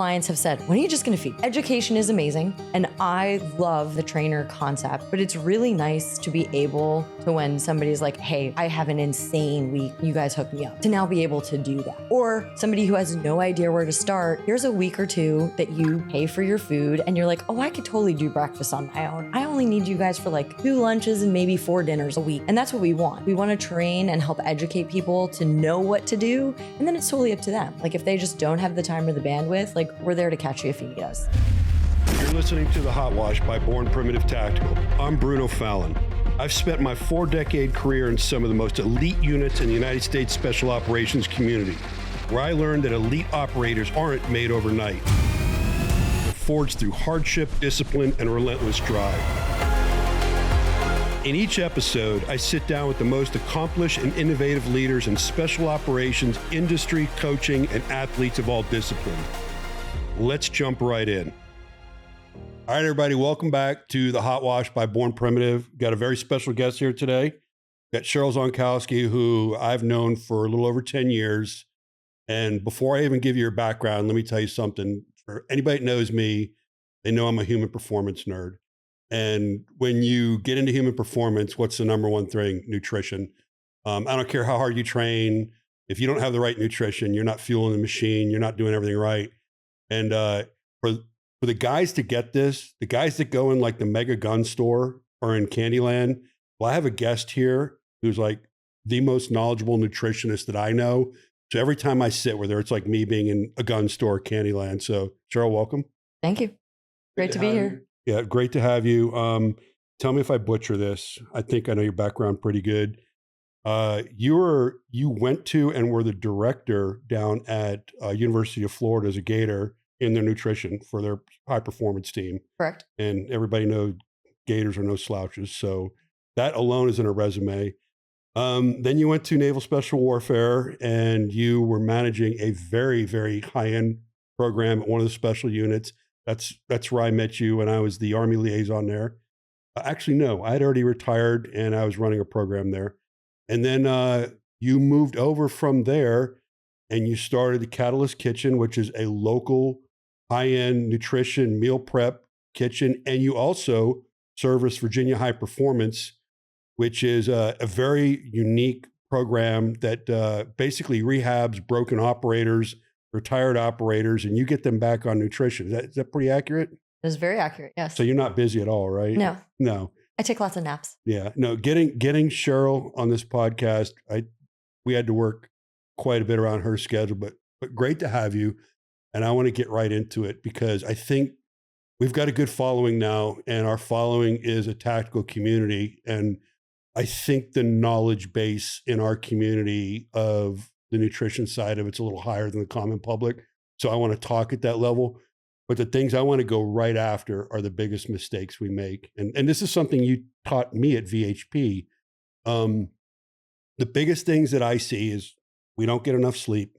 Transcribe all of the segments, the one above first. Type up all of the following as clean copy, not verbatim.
clients have said, when are you just going to feed? Education is amazing. And I love the trainer concept, but it's really nice to be able to, when somebody's like, hey, I have an insane week, you guys hook me up, to now be able to do that. Or somebody who has no idea where to start, here's a week or two that you pay for your food and you're like, oh, I could totally do breakfast on my own. I only need you guys for like 2 lunches and maybe 4 dinners a week. And that's what we want. We want to train and help educate people to know what to do. And then it's totally up to them. Like if they just don't have the time or the bandwidth, like we're there to catch you if you need us. You're listening to The Hot Wash by Born Primitive Tactical. I'm Bruno Fallon. I've spent my 4-decade career in some of the most elite units in the United States Special Operations community, where I learned that elite operators aren't made overnight. They're forged through hardship, discipline, and relentless drive. In each episode, I sit down with the most accomplished and innovative leaders in special operations, industry, coaching, and athletes of all disciplines. Let's jump right in. All right, everybody, welcome back to The Hot Wash by Born Primitive. Got a very special guest here today. Got Cheryl Zonkowski, who I've known for a little over 10 years. And before I even give you your background, let me tell you something. For anybody that knows me, they know I'm a human performance nerd. And when you get into human performance, what's the number one thing? Nutrition. I don't care how hard you train. If you don't have the right nutrition, you're not fueling the machine. You're not doing everything right. And for the guys to get this, the guys that go in like the mega gun store or in Candyland, well, I have a guest here who's like the most knowledgeable nutritionist that I know. So every time I sit with her, it's like me being in a gun store, Candyland. So Cheryl, welcome. Thank you. Great to be here. Yeah, great to have you. Tell me if I butcher this. I think I know your background pretty good. You went to and were the director down at University of Florida as a Gator in their nutrition for their high performance team. Correct. And everybody knows Gators are no slouches. So that alone is in a resume. Then you went to Naval Special Warfare and you were managing a very, very high-end program at one of the special units. That's where I met you, and I was the Army liaison there. Actually, no, I had already retired and I was running a program there. And then you moved over from there and you started the Catalyzt Kitchen, which is a local high-end nutrition meal prep kitchen. And you also service Virginia High Performance, which is a very unique program that basically rehabs broken operators, retired operators, and you get them back on nutrition. Is that pretty accurate? It is very accurate, yes. So you're not busy at all, right? No. I take lots of naps. Yeah. No, getting Cheryl on this podcast, we had to work quite a bit around her schedule, but great to have you. And I want to get right into it because I think we've got a good following now, and our following is a tactical community. And I think the knowledge base in our community of the nutrition side of it's a little higher than the common public. So I want to talk at that level. But the things I want to go right after are the biggest mistakes we make. And this is something you taught me at VHP. The biggest things that I see is we don't get enough sleep,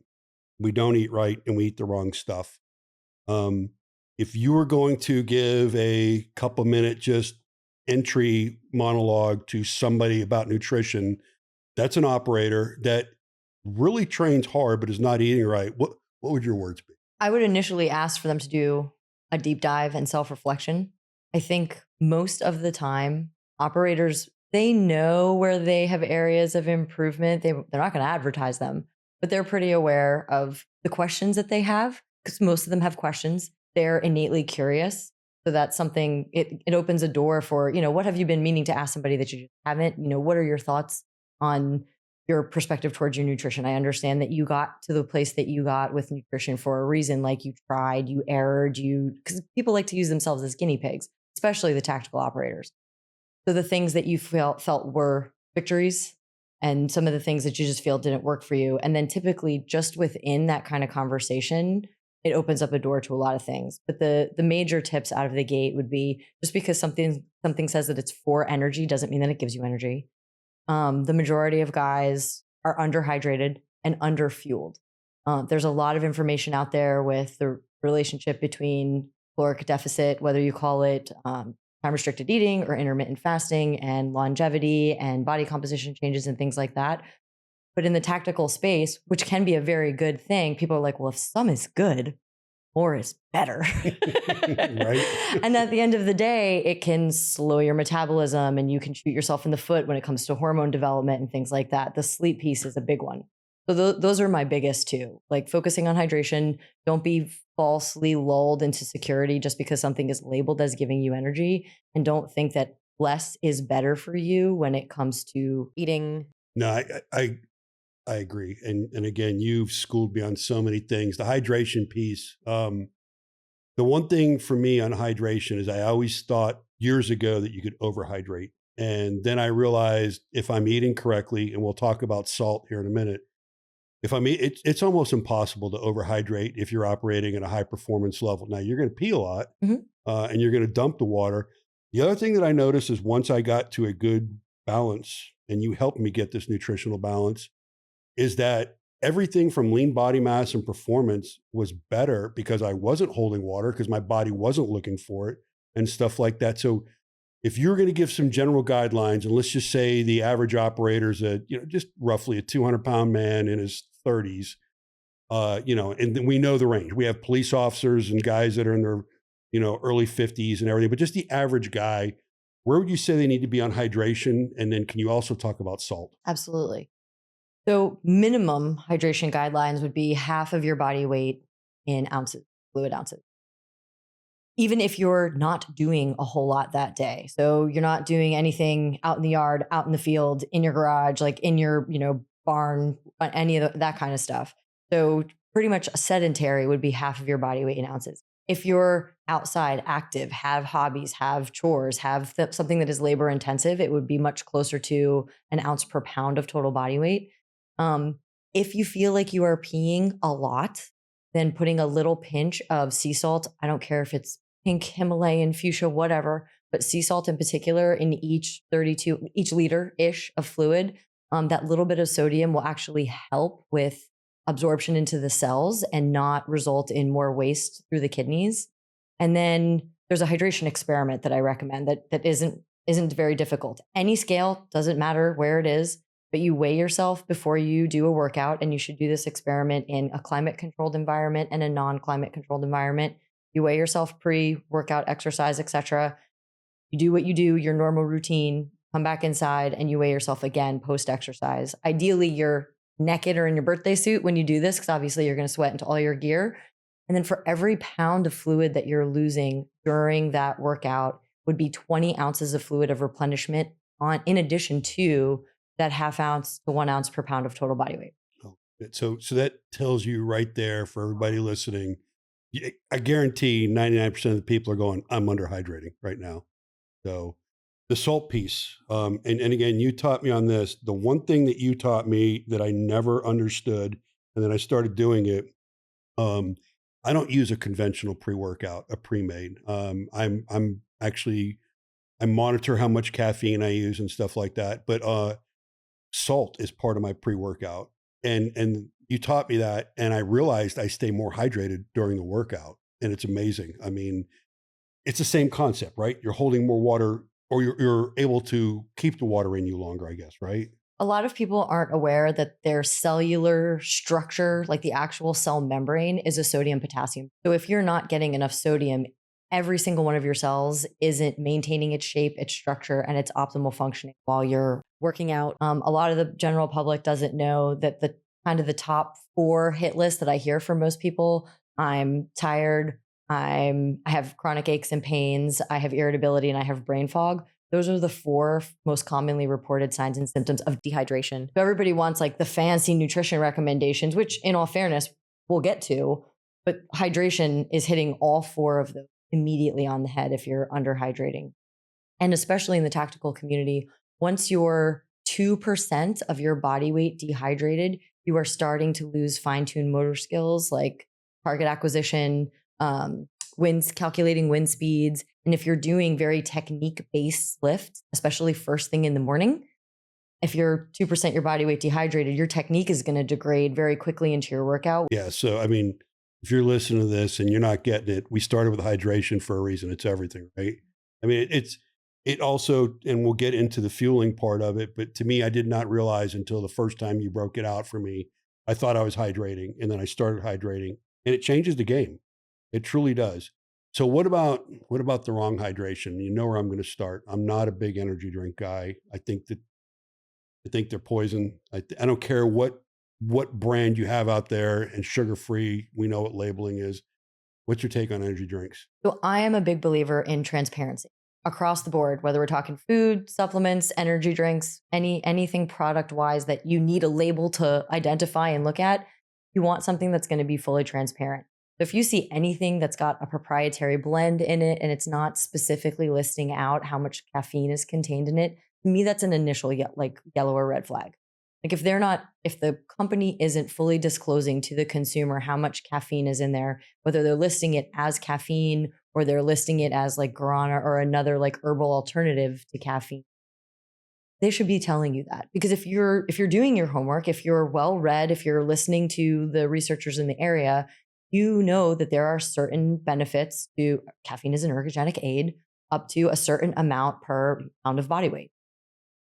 we don't eat right, and we eat the wrong stuff. If you were going to give a couple minute just entry monologue to somebody about nutrition, that's an operator that really trains hard but is not eating right, what would your words be? I would initially ask for them to do a deep dive and self-reflection. I think most of the time, operators, they know where they have areas of improvement. They're not going to advertise them, but they're pretty aware of the questions that they have because most of them have questions. They're innately curious. So that's something, it opens a door for, what have you been meaning to ask somebody that you just haven't? What are your thoughts on your perspective towards your nutrition? I understand that you got to the place that you got with nutrition for a reason, like you tried, you erred, because people like to use themselves as guinea pigs, especially the tactical operators. So the things that you felt were victories and some of the things that you just feel didn't work for you. And then typically just within that kind of conversation, it opens up a door to a lot of things. But the major tips out of the gate would be just because something says that it's for energy doesn't mean that it gives you energy. The majority of guys are underhydrated and underfueled. There's a lot of information out there with the relationship between caloric deficit, whether you call it time-restricted eating or intermittent fasting, and longevity and body composition changes and things like that. But in the tactical space, which can be a very good thing, people are like, well, if some is good, more is better. Right. And at the end of the day, it can slow your metabolism and you can shoot yourself in the foot when it comes to hormone development and things like that. The sleep piece is a big one. So those are my biggest two, like focusing on hydration. Don't be falsely lulled into security just because something is labeled as giving you energy. And don't think that less is better for you when it comes to eating. No, I agree. And again, you've schooled me on so many things. The hydration piece. The one thing for me on hydration is I always thought years ago that you could overhydrate. And then I realized if I'm eating correctly, and we'll talk about salt here in a minute, if I'm it's almost impossible to overhydrate if you're operating at a high performance level. Now you're going to pee a lot, and you're going to dump the water. The other thing that I noticed is once I got to a good balance, and you helped me get this nutritional balance, is that everything from lean body mass and performance was better because I wasn't holding water because my body wasn't looking for it and stuff like that. So if you're going to give some general guidelines, and let's just say the average operator's just roughly a 200-pound man in his 30s, and then we know the range. We have police officers and guys that are in their, early 50s and everything, but just the average guy, where would you say they need to be on hydration? And then can you also talk about salt? Absolutely. So minimum hydration guidelines would be half of your body weight in ounces, fluid ounces. Even if you're not doing a whole lot that day. So you're not doing anything out in the yard, out in the field, in your garage, like in your, barn, any of that kind of stuff. So pretty much sedentary would be half of your body weight in ounces. If you're outside, active, have hobbies, have chores, have something that is labor intensive, it would be much closer to an ounce per pound of total body weight. If you feel like you are peeing a lot, then putting a little pinch of sea salt, I don't care if it's pink, Himalayan, fuchsia, whatever, but sea salt in particular in each liter-ish of fluid, that little bit of sodium will actually help with absorption into the cells and not result in more waste through the kidneys. And then there's a hydration experiment that I recommend that isn't very difficult. Any scale, doesn't matter where it is, but you weigh yourself before you do a workout, and you should do this experiment in a climate-controlled environment and a non-climate controlled environment. You weigh yourself pre-workout, exercise, etc. You do what you do, your normal routine, come back inside, and you weigh yourself again post-exercise. Ideally, you're naked or in your birthday suit when you do this, because obviously you're going to sweat into all your gear. And then for every pound of fluid that you're losing during that workout would be 20 ounces of fluid of replenishment in addition to that half ounce to 1 ounce per pound of total body weight. So that tells you right there for everybody listening, I guarantee 99% of the people are going, I'm underhydrating right now. So the salt piece, and again, you taught me on this. The one thing that you taught me that I never understood, and then I started doing it, I don't use a conventional pre-workout, a pre-made. I monitor how much caffeine I use and stuff like that. But salt is part of my pre-workout. And you taught me that, and I realized I stay more hydrated during the workout, and it's amazing. I mean, it's the same concept, right? You're holding more water, or you're able to keep the water in you longer, I guess, right? A lot of people aren't aware that their cellular structure, like the actual cell membrane, is a sodium potassium. So if you're not getting enough sodium, every single one of your cells isn't maintaining its shape, its structure, and its optimal functioning while you're working out. A lot of the general public doesn't know that the top 4 hit list that I hear from most people: I'm tired, I have chronic aches and pains, I have irritability, and I have brain fog. Those are the 4 most commonly reported signs and symptoms of dehydration. So everybody wants like the fancy nutrition recommendations, which in all fairness, we'll get to, but hydration is hitting all 4 of those immediately on the head if you're underhydrating. And especially in the tactical community, once you're 2% of your body weight dehydrated, you are starting to lose fine-tuned motor skills like target acquisition, calculating wind speeds. And if you're doing very technique-based lifts, especially first thing in the morning, if you're 2% your body weight dehydrated, your technique is going to degrade very quickly into your workout. Yeah. So, I mean, if you're listening to this and you're not getting it, we started with hydration for a reason. It's everything, right? I mean, it also, and we'll get into the fueling part of it, but to me, I did not realize until the first time you broke it out for me. I thought I was hydrating, and then I started hydrating, and it changes the game. It truly does. So what about the wrong hydration? You know where I'm going to start. I'm not a big energy drink guy. I think they're poison. I don't care what brand you have out there, and sugar free. We know what labeling is. What's your take on energy drinks? So I am a big believer in transparency across the board, whether we're talking food, supplements, energy drinks, anything product wise that you need a label to identify and look at. You want something that's going to be fully transparent. So if you see anything that's got a proprietary blend in it and it's not specifically listing out how much caffeine is contained in it, to me that's an initial yellow or red flag. Like if the company isn't fully disclosing to the consumer how much caffeine is in there, whether they're listing it as caffeine or they're listing it as like guarana or another like herbal alternative to caffeine, they should be telling you that. Because if you're doing your homework, if you're well read, if you're listening to the researchers in the area, you know that there are certain benefits to caffeine as an ergogenic aid up to a certain amount per pound of body weight.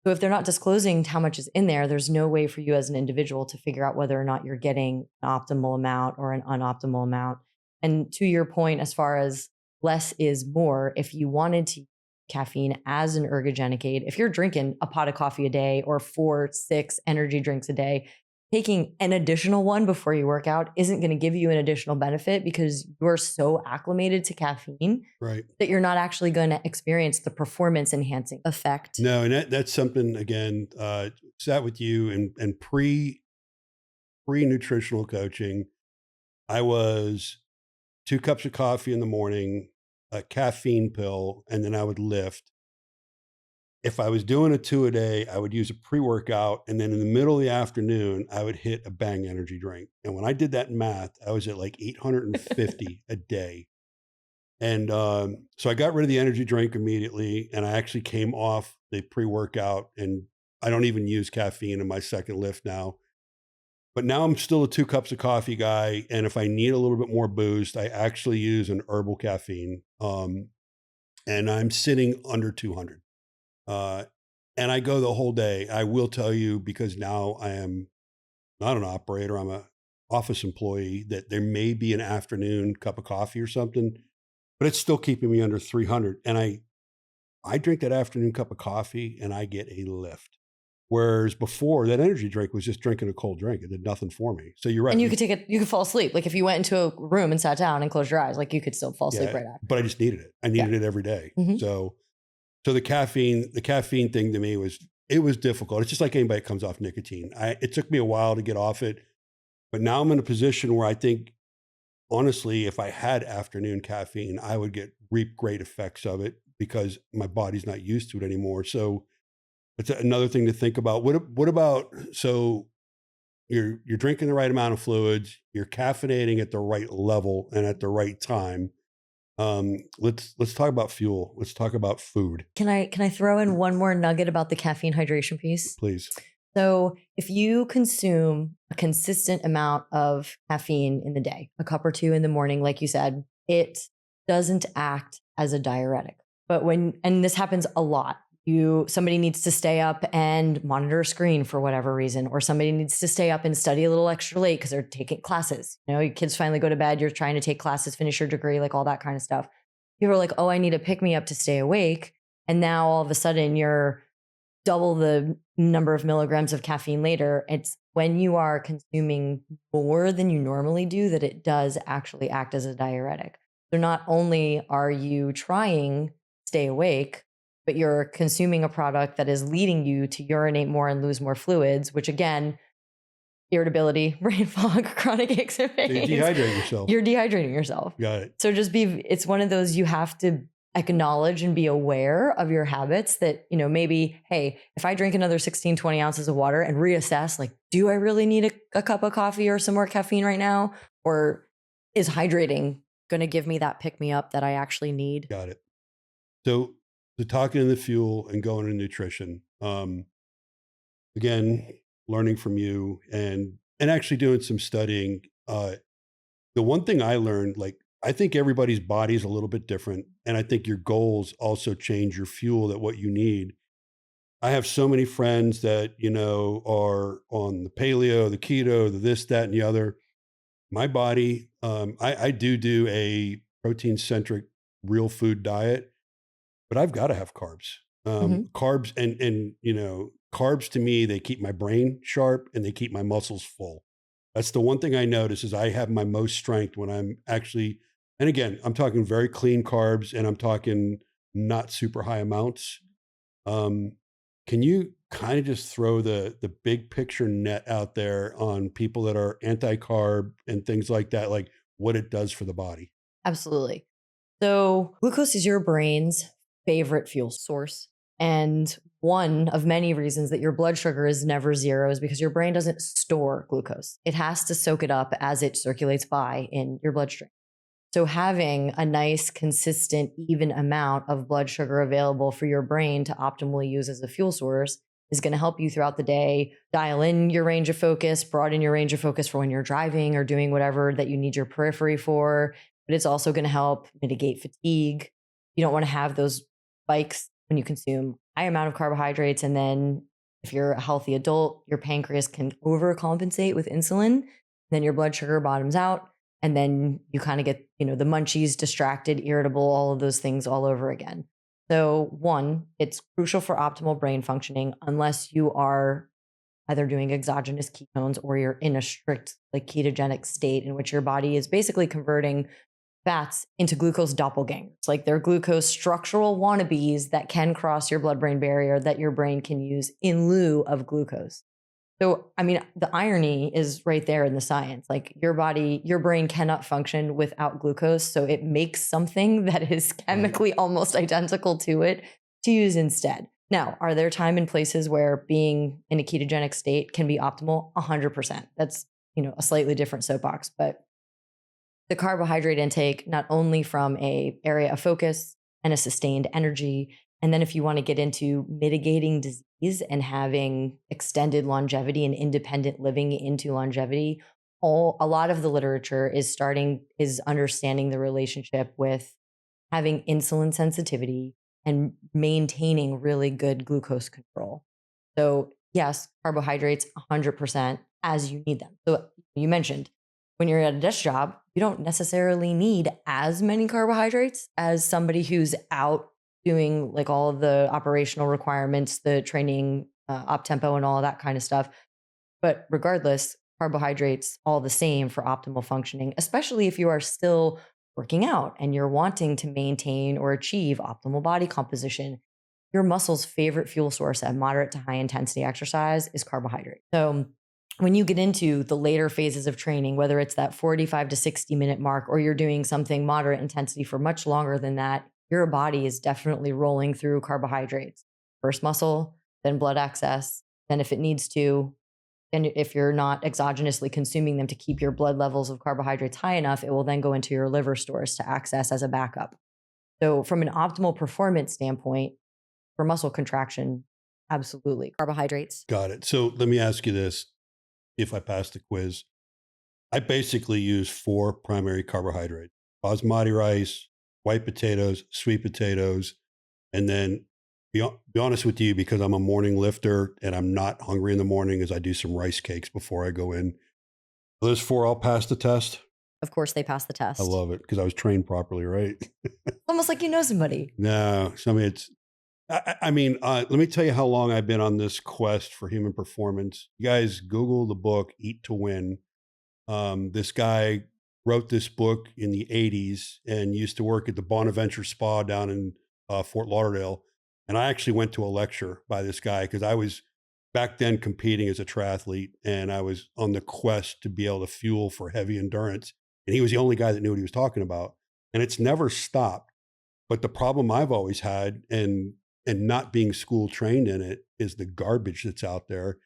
So if they're not disclosing how much is in there, there's no way for you as an individual to figure out whether or not you're getting an optimal amount or an unoptimal amount. And to your point, as far as less is more, if you wanted to use caffeine as an ergogenic aid, if you're drinking a pot of coffee a day or 4, 6 energy drinks a day, taking an additional one before you work out isn't going to give you an additional benefit because you're so acclimated to caffeine Right. that you're not actually going to experience the performance enhancing effect. No, and that's something again, sat with you and pre-nutritional coaching. I was 2 cups of coffee in the morning, a caffeine pill, and then I would lift. If I was doing a 2 a day, I would use a pre-workout, and then in the middle of the afternoon, I would hit a Bang energy drink. And when I did that math, I was at like 850 a day. And so I got rid of the energy drink immediately, and I actually came off the pre-workout, and I don't even use caffeine in my second lift now. But now I'm still a 2 cups of coffee guy, and if I need a little bit more boost, I actually use an herbal caffeine, and I'm sitting under 200. And I go the whole day. I will tell you, because now I am not an operator, I'm a office employee, that there may be an afternoon cup of coffee or something, but it's still keeping me under 300. And I drink that afternoon cup of coffee and I get a lift. Whereas before, that energy drink was just drinking a cold drink. It did nothing for me. So you're right. And you could fall asleep. Like if you went into a room and sat down and closed your eyes, like you could still fall asleep right after. But I just needed it. I needed it every day. Mhm. So the caffeine thing to me was difficult. It's just like anybody that comes off nicotine. It took me a while to get off it, but now I'm in a position where I think, honestly, if I had afternoon caffeine, I would reap great effects of it because my body's not used to it anymore. So it's another thing to think about. What about, so you're drinking the right amount of fluids, you're caffeinating at the right level and at the right time. Let's talk about fuel. Let's talk about food. Can I throw in one more nugget about the caffeine hydration piece? Please. So if you consume a consistent amount of caffeine in the day, a cup or 2 in the morning, like you said, it doesn't act as a diuretic. But and this happens a lot, somebody needs to stay up and monitor a screen for whatever reason, or somebody needs to stay up and study a little extra late because they're taking classes. You know, your kids finally go to bed, you're trying to take classes, finish your degree, like all that kind of stuff. People are like, oh, I need a pick me up to stay awake. And now all of a sudden you're double the number of milligrams of caffeine later. It's when you are consuming more than you normally do that it does actually act as a diuretic. So not only are you trying to stay awake, but you're consuming a product that is leading you to urinate more and lose more fluids, which again, irritability, brain fog, chronic aches and pains. So you're dehydrating yourself. You're dehydrating yourself. Got it. So it's one of those, you have to acknowledge and be aware of your habits that, maybe, hey, if I drink another 16, 20 ounces of water and reassess, like, do I really need a cup of coffee or some more caffeine right now? Or is hydrating going to give me that pick me up that I actually need? Got it. So talking in the fuel and going to nutrition, again, learning from you and actually doing some studying. The one thing I learned, like, I think everybody's body is a little bit different. And I think your goals also change your fuel, that what you need. I have so many friends that, are on the paleo, the keto, the this, that, and the other. My body, I do a protein centric real food diet, but I've got to have carbs. Hmm. Carbs and carbs to me, they keep my brain sharp and they keep my muscles full. That's the one thing I notice is I have my most strength when I'm actually, and again, I'm talking very clean carbs and I'm talking not super high amounts. Um, can you kind of just throw the big picture net out there on people that are anti-carb and things like what it does for the body? Absolutely. So, glucose is your brain's favorite fuel source. And one of many reasons that your blood sugar is never zero is because your brain doesn't store glucose. It has to soak it up as it circulates by in your bloodstream. So, having a nice, consistent, even amount of blood sugar available for your brain to optimally use as a fuel source is going to help you throughout the day dial in your range of focus, broaden your range of focus for when you're driving or doing whatever that you need your periphery for. But it's also going to help mitigate fatigue. You don't want to have those spikes when you consume high amount of carbohydrates. And then if you're a healthy adult, your pancreas can overcompensate with insulin. Then your blood sugar bottoms out and then you kind of get the munchies, distracted, irritable, all of those things all over again. So one, it's crucial for optimal brain functioning unless you are either doing exogenous ketones or you're in a strict like ketogenic state in which your body is basically converting fats into glucose doppelgangers, like they're glucose structural wannabes that can cross your blood brain barrier that your brain can use in lieu of glucose. So, I mean, the irony is right there in the science. Like your body, your brain cannot function without glucose. So it makes something that is Right. chemically almost identical to it to use instead. Now, are there time and places where being in a ketogenic state can be optimal? 100%. That's, a slightly different soapbox, but the carbohydrate intake, not only from a area of focus and a sustained energy, and then if you want to get into mitigating disease and having extended longevity and independent living into longevity, a lot of the literature is understanding the relationship with having insulin sensitivity and maintaining really good glucose control. So, yes, carbohydrates 100% as you need them. So, you mentioned when you're at a desk job, you don't necessarily need as many carbohydrates as somebody who's out doing like all of the operational requirements, the training, op tempo, and all of that kind of stuff. But regardless, carbohydrates all the same for optimal functioning, especially if you are still working out and you're wanting to maintain or achieve optimal body composition. Your muscle's favorite fuel source at moderate to high intensity exercise is carbohydrate. So when you get into the later phases of training, whether it's that 45 to 60-minute mark or you're doing something moderate intensity for much longer than that, your body is definitely rolling through carbohydrates. First muscle, then blood excess, then if it needs to, and if you're not exogenously consuming them to keep your blood levels of carbohydrates high enough, it will then go into your liver stores to access as a backup. So, from an optimal performance standpoint, for muscle contraction, absolutely. Carbohydrates. Got it. So let me ask you this. If I pass the quiz, I basically use four primary carbohydrates: basmati rice, white potatoes, sweet potatoes, and then be honest with you, because I'm a morning lifter and I'm not hungry in the morning, is I do some rice cakes before I go in. Those four all pass the test. Of course, they pass the I test. love it because I was trained properly, right? Almost like you know somebody. No, so I mean, let me tell you how long I've been on this quest for human performance. You guys Google the book Eat to Win. This guy wrote this book in the 80s and used to work at the Bonaventure Spa down in Fort Lauderdale. And I actually went to a lecture by this guy because I was back then competing as a triathlete and I was on the quest to be able to fuel for heavy endurance. And he was the only guy that knew what he was talking about. And it's never stopped. But the problem I've always had and not being school trained in it is the garbage that's out there.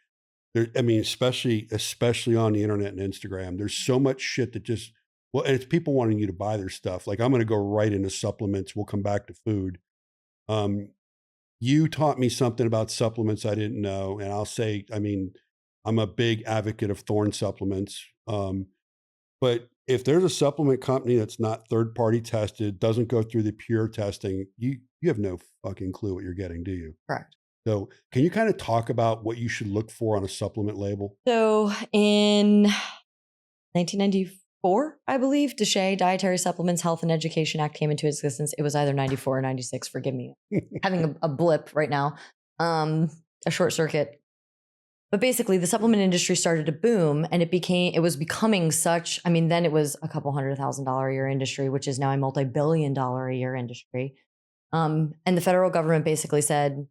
I mean, especially on the internet and Instagram, there's so much shit that just, well, and it's people wanting you to buy their stuff. Like I'm going to go right into supplements. We'll come back to food. Um, you taught me something about supplements I didn't know. And I'll say, I mean, I'm a big advocate of Thorne supplements. But if there's a supplement company that's not third party tested, doesn't go through the pure testing, you have no fucking clue what you're getting, do you? Correct. So can you kind of talk about what you should look for on a supplement label? So in 1994, I believe, DSHEA, Dietary Supplements Health and Education Act, came into existence. It was either 94 or 96. Forgive me, having a blip right now, a short circuit. But basically, the supplement industry started to boom, and it was becoming such. I mean, then it was a couple $100,000 a year industry, which is now a multi-billion-dollar a year industry. And the federal government basically said,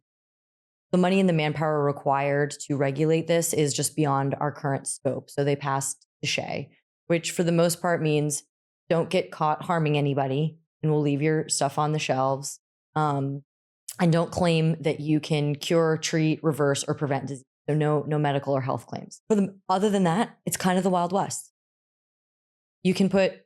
the money and the manpower required to regulate this is just beyond our current scope. So they passed DSHEA, which for the most part means don't get caught harming anybody, and we'll leave your stuff on the shelves. And don't claim that you can cure, treat, reverse, or prevent disease. So no medical or health claims. Other than that, it's kind of the Wild West. You can put,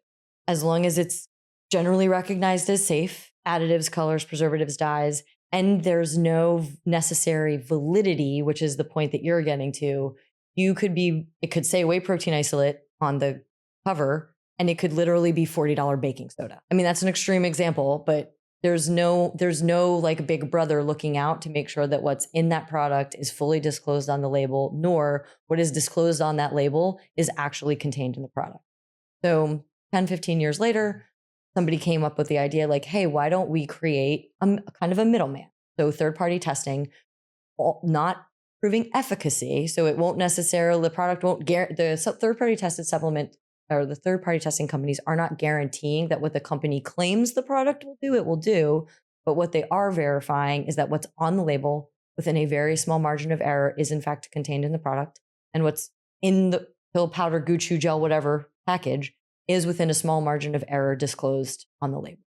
as long as it's generally recognized as safe, additives, colors, preservatives, dyes, and there's no necessary validity, which is the point that you're getting to. It could say whey protein isolate on the cover, and it could literally be $40 baking soda. I mean, that's an extreme example, but there's no like big brother looking out to make sure that what's in that product is fully disclosed on the label, nor what is disclosed on that label is actually contained in the product. So 10, 15 years later, somebody came up with the idea like, hey, why don't we create a kind of a middleman? So third-party testing, not proving efficacy. So it won't necessarily, the product won't guarantee, the third-party tested supplement or the third-party testing companies are not guaranteeing that what the company claims the product will do. But what they are verifying is that what's on the label within a very small margin of error is in fact contained in the product. And what's in the pill, powder, goo, chew, gel, whatever package is within a small margin of error disclosed on the label.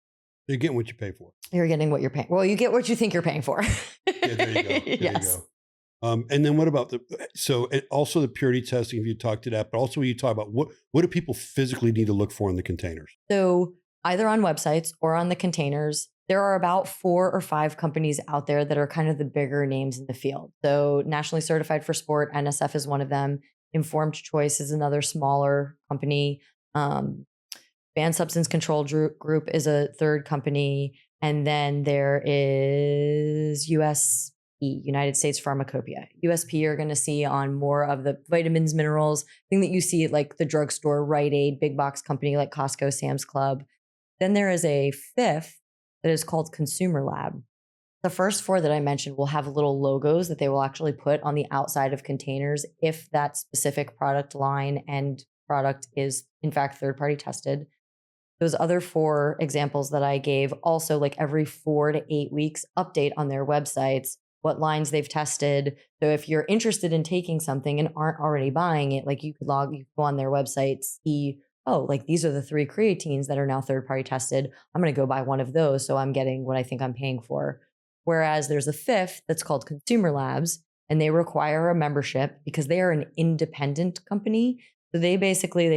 You're getting what you pay for. You're getting what you're paying. Well, you get what you think you're paying for. Yeah, there you go. Yes. You go. And then what about also the purity testing, if you talk to that, but also you talk about what do people physically need to look for in the containers? So either on websites or on the containers, there are about 4 or 5 companies out there that are kind of the bigger names in the field. So Nationally Certified for Sport, NSF is one of them. Informed Choice is another smaller company. Banned Substance Control Group is a third company. And then there is USP, United States Pharmacopoeia. USP you're going to see on more of the vitamins, minerals, thing that you see at like the drugstore, Rite Aid, big box company like Costco, Sam's Club. Then there is a fifth that is called Consumer Lab. The first 4 that I mentioned will have little logos that they will actually put on the outside of containers if that specific product line and product is in fact third-party tested. Those other 4 examples that I gave also, like every 4 to 8 weeks, update on their websites what lines they've tested. So if you're interested in taking something and aren't already buying it, like you could go on their website, see, oh, like these are the 3 creatines that are now third-party tested. I'm going to go buy one of those, so I'm getting what I think I'm paying for. Whereas there's a 5th that's called Consumer Labs, and they require a membership because they are an independent company. So they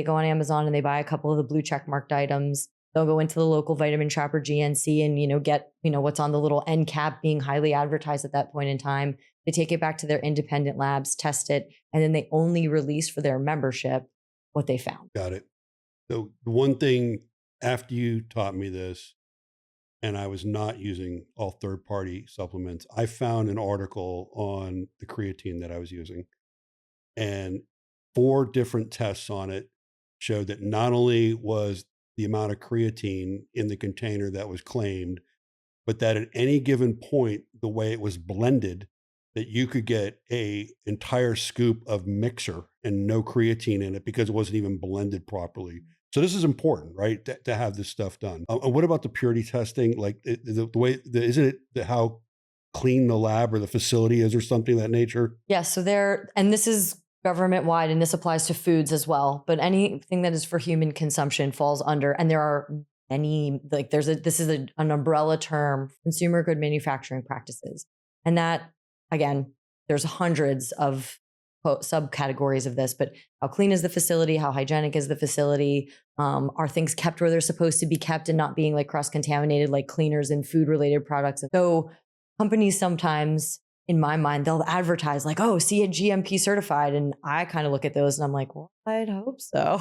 go on Amazon and they buy a couple of the blue check marked items. They'll go into the local Vitamin Shop or GNC and, get, what's on the little end cap being highly advertised at that point in time. They take it back to their independent labs, test it, and then they only release for their membership what they found. Got it. So the one thing after you taught me this, and I was not using all third-party supplements, I found an article on the creatine that I was using, and 4 different tests on it showed that not only was the amount of creatine in the container that was claimed, but that at any given point, the way it was blended, that you could get a entire scoop of mixer and no creatine in it because it wasn't even blended properly. So this is important, right? To have this stuff done. What about the purity testing? Like the way, isn't it how clean the lab or the facility is or something of that nature? Yes. So and this is government wide, and this applies to foods as well, but anything that is for human consumption falls under, and there are many, like this is an umbrella term, consumer good manufacturing practices. And that, again, there's hundreds of subcategories of this, but how clean is the facility? How hygienic is the facility? Are things kept where they're supposed to be kept and not being like cross-contaminated, like cleaners and food related products? So companies sometimes, in my mind, they'll advertise like, oh, see it GMP certified. And I kind of look at those and I'm like, well, I'd hope so.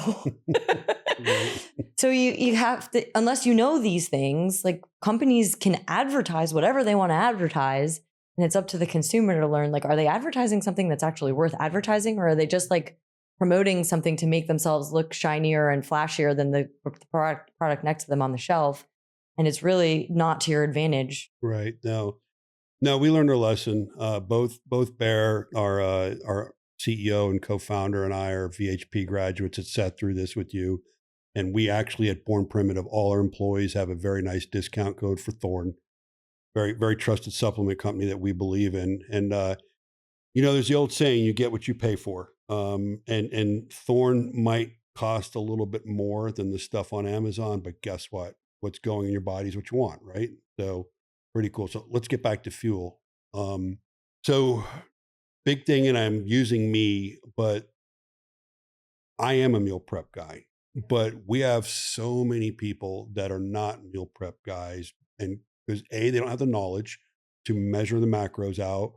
So you have to, unless you know these things, like companies can advertise whatever they want to advertise. And it's up to the consumer to learn, like, are they advertising something that's actually worth advertising? Or are they just like promoting something to make themselves look shinier and flashier than the product next to them on the shelf. And it's really not to your advantage. Right. No, we learned our lesson. Both Bear, our CEO and co-founder, and I are VHP graduates that sat through this with you. And we actually at Born Primitive, all our employees have a very nice discount code for Thorn. Very, very trusted supplement company that we believe in. And, there's the old saying, you get what you pay for. And Thorn might cost a little bit more than the stuff on Amazon, but guess what? What's going in your body is what you want, right? So pretty cool. So let's get back to fuel. So big thing, and I'm using me, but I am a meal prep guy. But we have so many people that are not meal prep guys, and because they don't have the knowledge to measure the macros out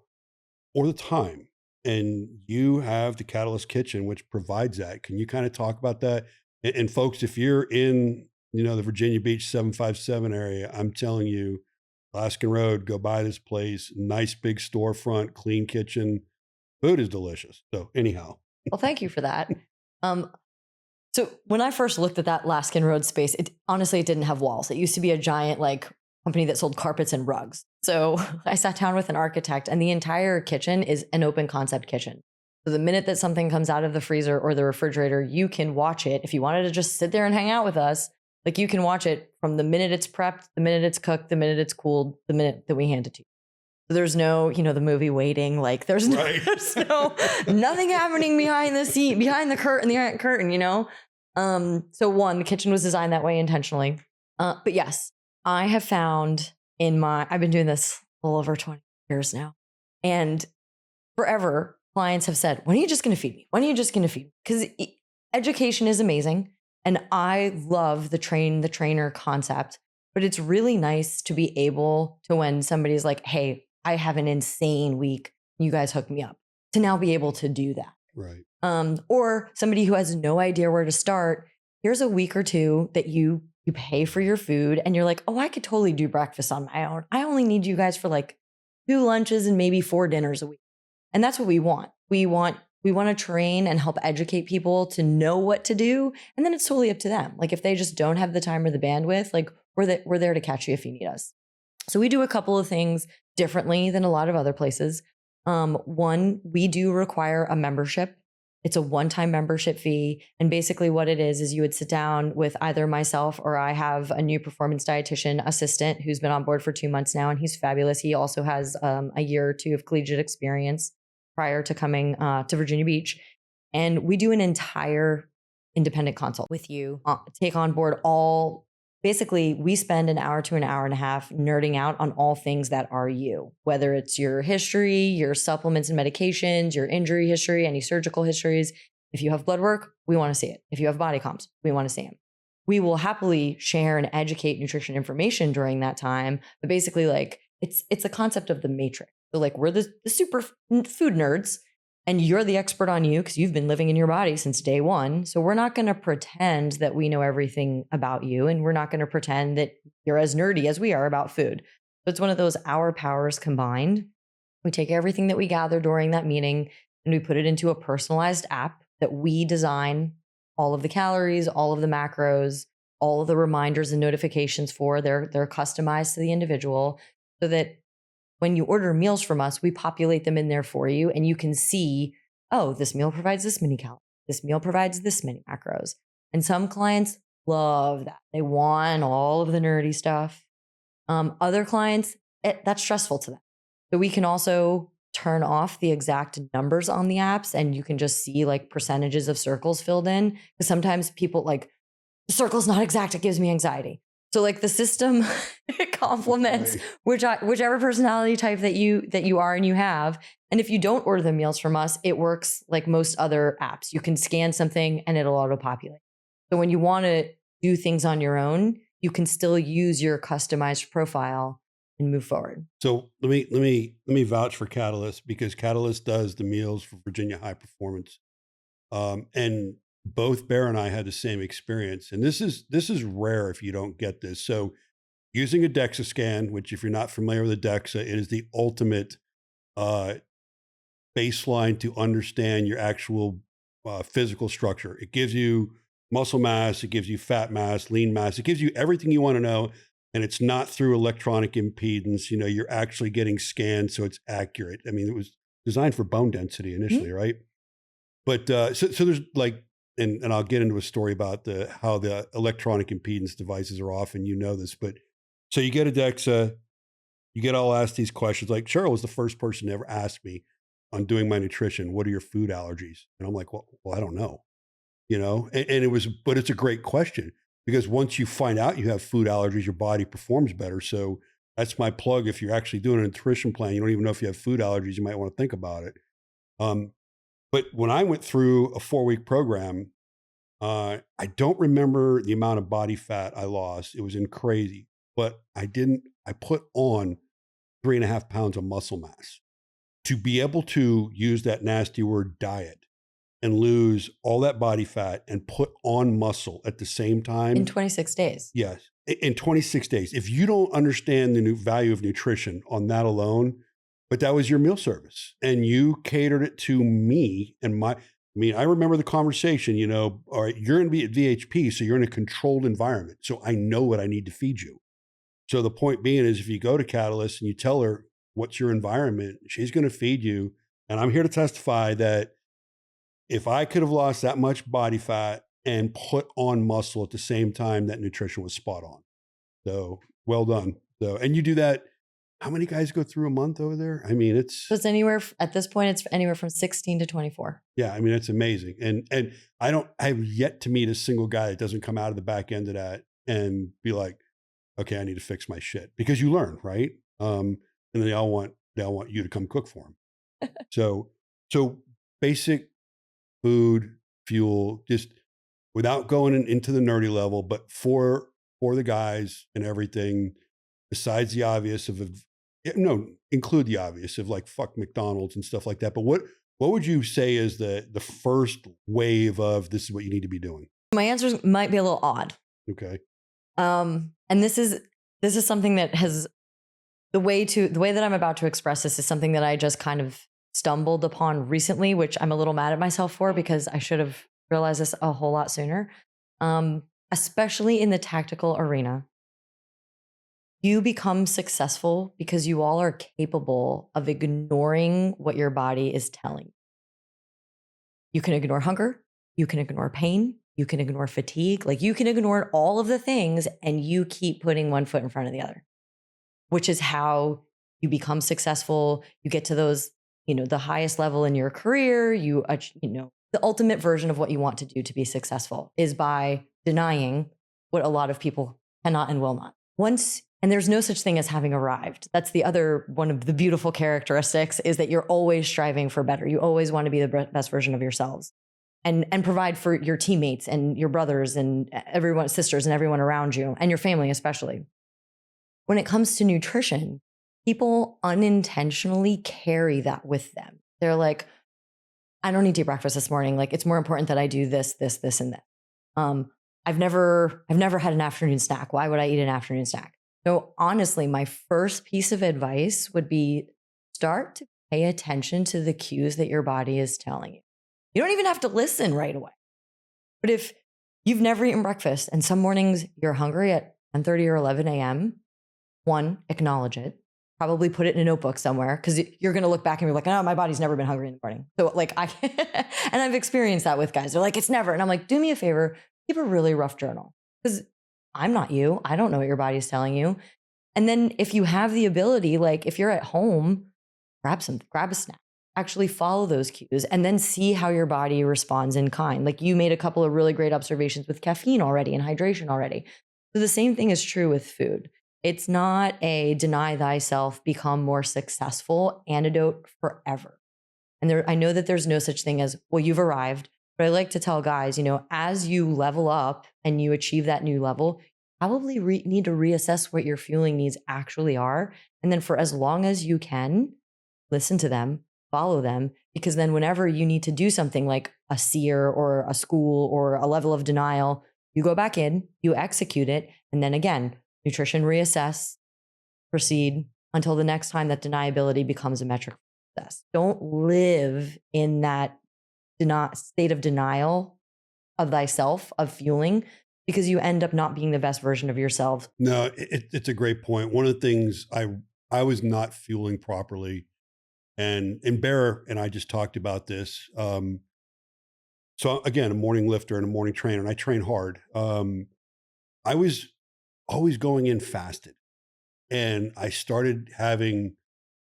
or the time. And you have the Catalyzt Kitchen, which provides that. Can you kind of talk about that? And folks, if you're in, the Virginia Beach 757 area, I'm telling you, Alaskan Road, go by this place. Nice big storefront, clean kitchen. Food is delicious. So anyhow. Well, thank you for that. So when I first looked at that Alaskan Road space, it didn't have walls. It used to be a giant company that sold carpets and rugs. So I sat down with an architect, and the entire kitchen is an open concept kitchen. So the minute that something comes out of the freezer or the refrigerator, you can watch it. If you wanted to just sit there and hang out with us, you can watch it from the minute it's prepped, the minute it's cooked, the minute it's cooled, the minute that we hand it to you. So there's no, the movie waiting. There's no, right. there's no nothing happening behind the curtain. So one, the kitchen was designed that way intentionally. But yes, I have found I've been doing this a little over 20 years now. And forever, clients have said, when are you just going to feed me? When are you just going to feed me? Because education is amazing. And I love the train the trainer concept, but it's really nice to be able to, when somebody's like, hey, I have an insane week, you guys hook me up, to now be able to do that. Right. Or somebody who has no idea where to start, here's a week or two that you pay for your food and you're like, oh, I could totally do breakfast on my own. I only need you guys for 2 lunches and maybe 4 dinners a week. And that's what we want. We want to train and help educate people to know what to do. And then it's totally up to them. If they just don't have the time or the bandwidth, we're there to catch you if you need us. So we do a couple of things differently than a lot of other places. One, we do require a membership. It's a one-time membership fee. And basically what it is you would sit down with either myself, or I have a new performance dietitian assistant who's been on board for 2 months now, and he's fabulous. He also has a year or 2 of collegiate experience prior to coming to Virginia Beach. And we do an entire independent consult with you, take on board basically, we spend an hour to an hour and a half nerding out on all things that are you, whether it's your history, your supplements and medications, your injury history, any surgical histories. If you have blood work, we want to see it. If you have body comps, we want to see them. We will happily share and educate nutrition information during that time. But basically, it's a concept of the matrix. So we're the super food nerds, and you're the expert on you because you've been living in your body since day one. So we're not going to pretend that we know everything about you, and we're not going to pretend that you're as nerdy as we are about food. So it's one of those our powers combined. We take everything that we gather during that meeting and we put it into a personalized app that we design, all of the calories, all of the macros, all of the reminders and notifications for. They're customized to the individual, so that when you order meals from us, we populate them in there for you, and you can see, oh, this meal provides this many calories. This meal provides this many macros. And some clients love that. They want all of the nerdy stuff. Other clients, that's stressful to them. So we can also turn off the exact numbers on the apps, and you can just see percentages of circles filled in. Because sometimes people the circle's not exact, it gives me anxiety. So the system complements whichever personality type that you are and you have. And if you don't order the meals from us, it works like most other apps. You can scan something and it'll auto-populate. So when you want to do things on your own, you can still use your customized profile and move forward. So let me vouch for Catalyzt, because Catalyzt does the meals for Virginia High Performance. And both Bear and I had the same experience. And this is rare if you don't get this. So using a DEXA scan, which if you're not familiar with a DEXA, it is the ultimate baseline to understand your actual physical structure. It gives you muscle mass, it gives you fat mass, lean mass, it gives you everything you want to know. And it's not through electronic impedance. You know, you're actually getting scanned, so it's accurate. I mean, it was designed for bone density initially, right? But so there's like, and I'll get into a story about how the electronic impedance devices are off, and you know this, but so you get a DEXA, you get all asked these questions. Like Cheryl was the first person to ever ask me on doing my nutrition, what are your food allergies? And I'm like, well I don't know, you know, and it was, but it's a great question because once you find out you have food allergies, your body performs better. So that's my plug. If you're actually doing a nutrition plan, you don't even know if you have food allergies, you might want to think about it. But when I went through a 4-week program, I don't remember the amount of body fat I lost. It was crazy, but I put on 3.5 pounds of muscle mass to be able to use that nasty word diet and lose all that body fat and put on muscle at the same time. In 26 days. Yes. In 26 days. If you don't understand the new value of nutrition on that alone, but that was your meal service and you catered it to me and I remember the conversation, you know, all right, you're going to be at VHP, so you're in a controlled environment. So I know what I need to feed you. So the point being is if you go to Catalyzt and you tell her what's your environment, she's going to feed you. And I'm here to testify that if I could have lost that much body fat and put on muscle at the same time, that nutrition was spot on. So well done. So, and you do that. How many guys go through a month over there? I mean, it's anywhere at this point, it's anywhere from 16 to 24. Yeah. I mean, it's amazing. And I have yet to meet a single guy that doesn't come out of the back end of that and be like, okay, I need to fix my shit, because you learn, right? And then they all want you to come cook for them. So basic food, fuel, just without going into the nerdy level, but for the guys and everything, besides the obvious include the obvious of like fuck McDonald's and stuff like that. But what would you say is the first wave of this is what you need to be doing? My answers might be a little odd. Okay. And this is something that has the way that I'm about to express this is something that I just kind of stumbled upon recently, which I'm a little mad at myself for because I should have realized this a whole lot sooner. Especially in the tactical arena. You become successful because you all are capable of ignoring what your body is telling you. You can ignore hunger, you can ignore pain, you can ignore fatigue, like you can ignore all of the things and you keep putting one foot in front of the other, which is how you become successful. You get to those, the highest level in your career, the ultimate version of what you want to do to be successful is by denying what a lot of people cannot and will not. And there's no such thing as having arrived. That's the other one of the beautiful characteristics is that you're always striving for better. You always want to be the best version of yourselves and provide for your teammates and your brothers and everyone, sisters and everyone around you and your family, especially. When it comes to nutrition, people unintentionally carry that with them. They're like, I don't need to eat breakfast this morning. Like, it's more important that I do this, this, this, and that. I've never had an afternoon snack. Why would I eat an afternoon snack? So honestly, my first piece of advice would be start to pay attention to the cues that your body is telling you. You don't even have to listen right away. But if you've never eaten breakfast and some mornings you're hungry at 10:30 or 11 a.m., one, acknowledge it. Probably put it in a notebook somewhere because you're going to look back and be like, oh, my body's never been hungry in the morning. So like and I've experienced that with guys. They're like, it's never. And I'm like, do me a favor, keep a really rough journal because I'm not you. I don't know what your body's telling you. And then if you have the ability, like if you're at home, grab a snack, actually follow those cues and then see how your body responds in kind. Like you made a couple of really great observations with caffeine already and hydration already. So the same thing is true with food. It's not a deny thyself, become more successful antidote forever. And I know that there's no such thing as, well, you've arrived. But I like to tell guys, as you level up and you achieve that new level, probably need to reassess what your fueling needs actually are. And then for as long as you can, listen to them, follow them, because then whenever you need to do something like a SEER or a school or a level of denial, you go back in, you execute it. And then again, nutrition reassess, proceed until the next time that deniability becomes a metric for success. Don't live in that state of denial of thyself, of fueling, because you end up not being the best version of yourself. No, it's a great point. One of the things I was not fueling properly, and Bear and I just talked about this. So again, a morning lifter and a morning trainer, and I train hard. I was always going in fasted, and I started having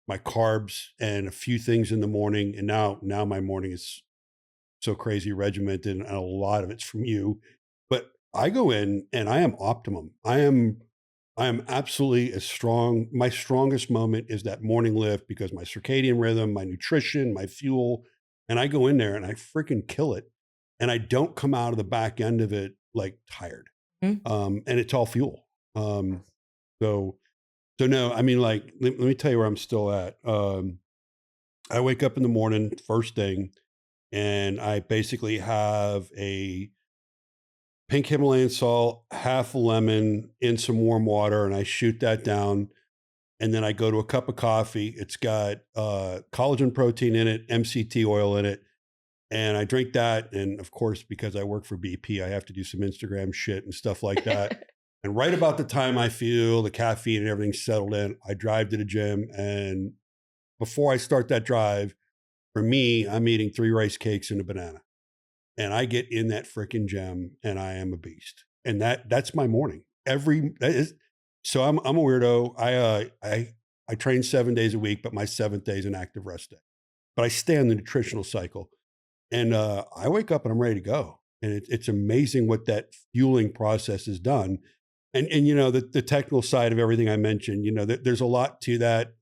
my carbs and a few things in the morning, and now my morning is so crazy regimented, and a lot of it's from you. But I go in and I am optimum. I am absolutely as strong. My strongest moment is that morning lift because my circadian rhythm, my nutrition, my fuel, and I go in there and I freaking kill it. And I don't come out of the back end of it like tired. And it's all fuel. So no, I mean, like, let me tell you where I'm still at. I wake up in the morning, first thing, and I basically have a pink Himalayan salt, half a lemon in some warm water, and I shoot that down. And then I go to a cup of coffee. It's got collagen protein in it, MCT oil in it. And I drink that. And of course, because I work for BP, I have to do some Instagram shit and stuff like that. And right about the time I feel the caffeine and everything settled in, I drive to the gym. And before I start that drive, for me, I'm eating 3 rice cakes and a banana. And I get in that freaking gym and I am a beast. And that's my morning. So I'm a weirdo. I train 7 days a week, but my 7th day is an active rest day. But I stay on the nutritional cycle. And I wake up and I'm ready to go. And it's amazing what that fueling process has done. And you know, the technical side of everything I mentioned, you know, there's a lot to that.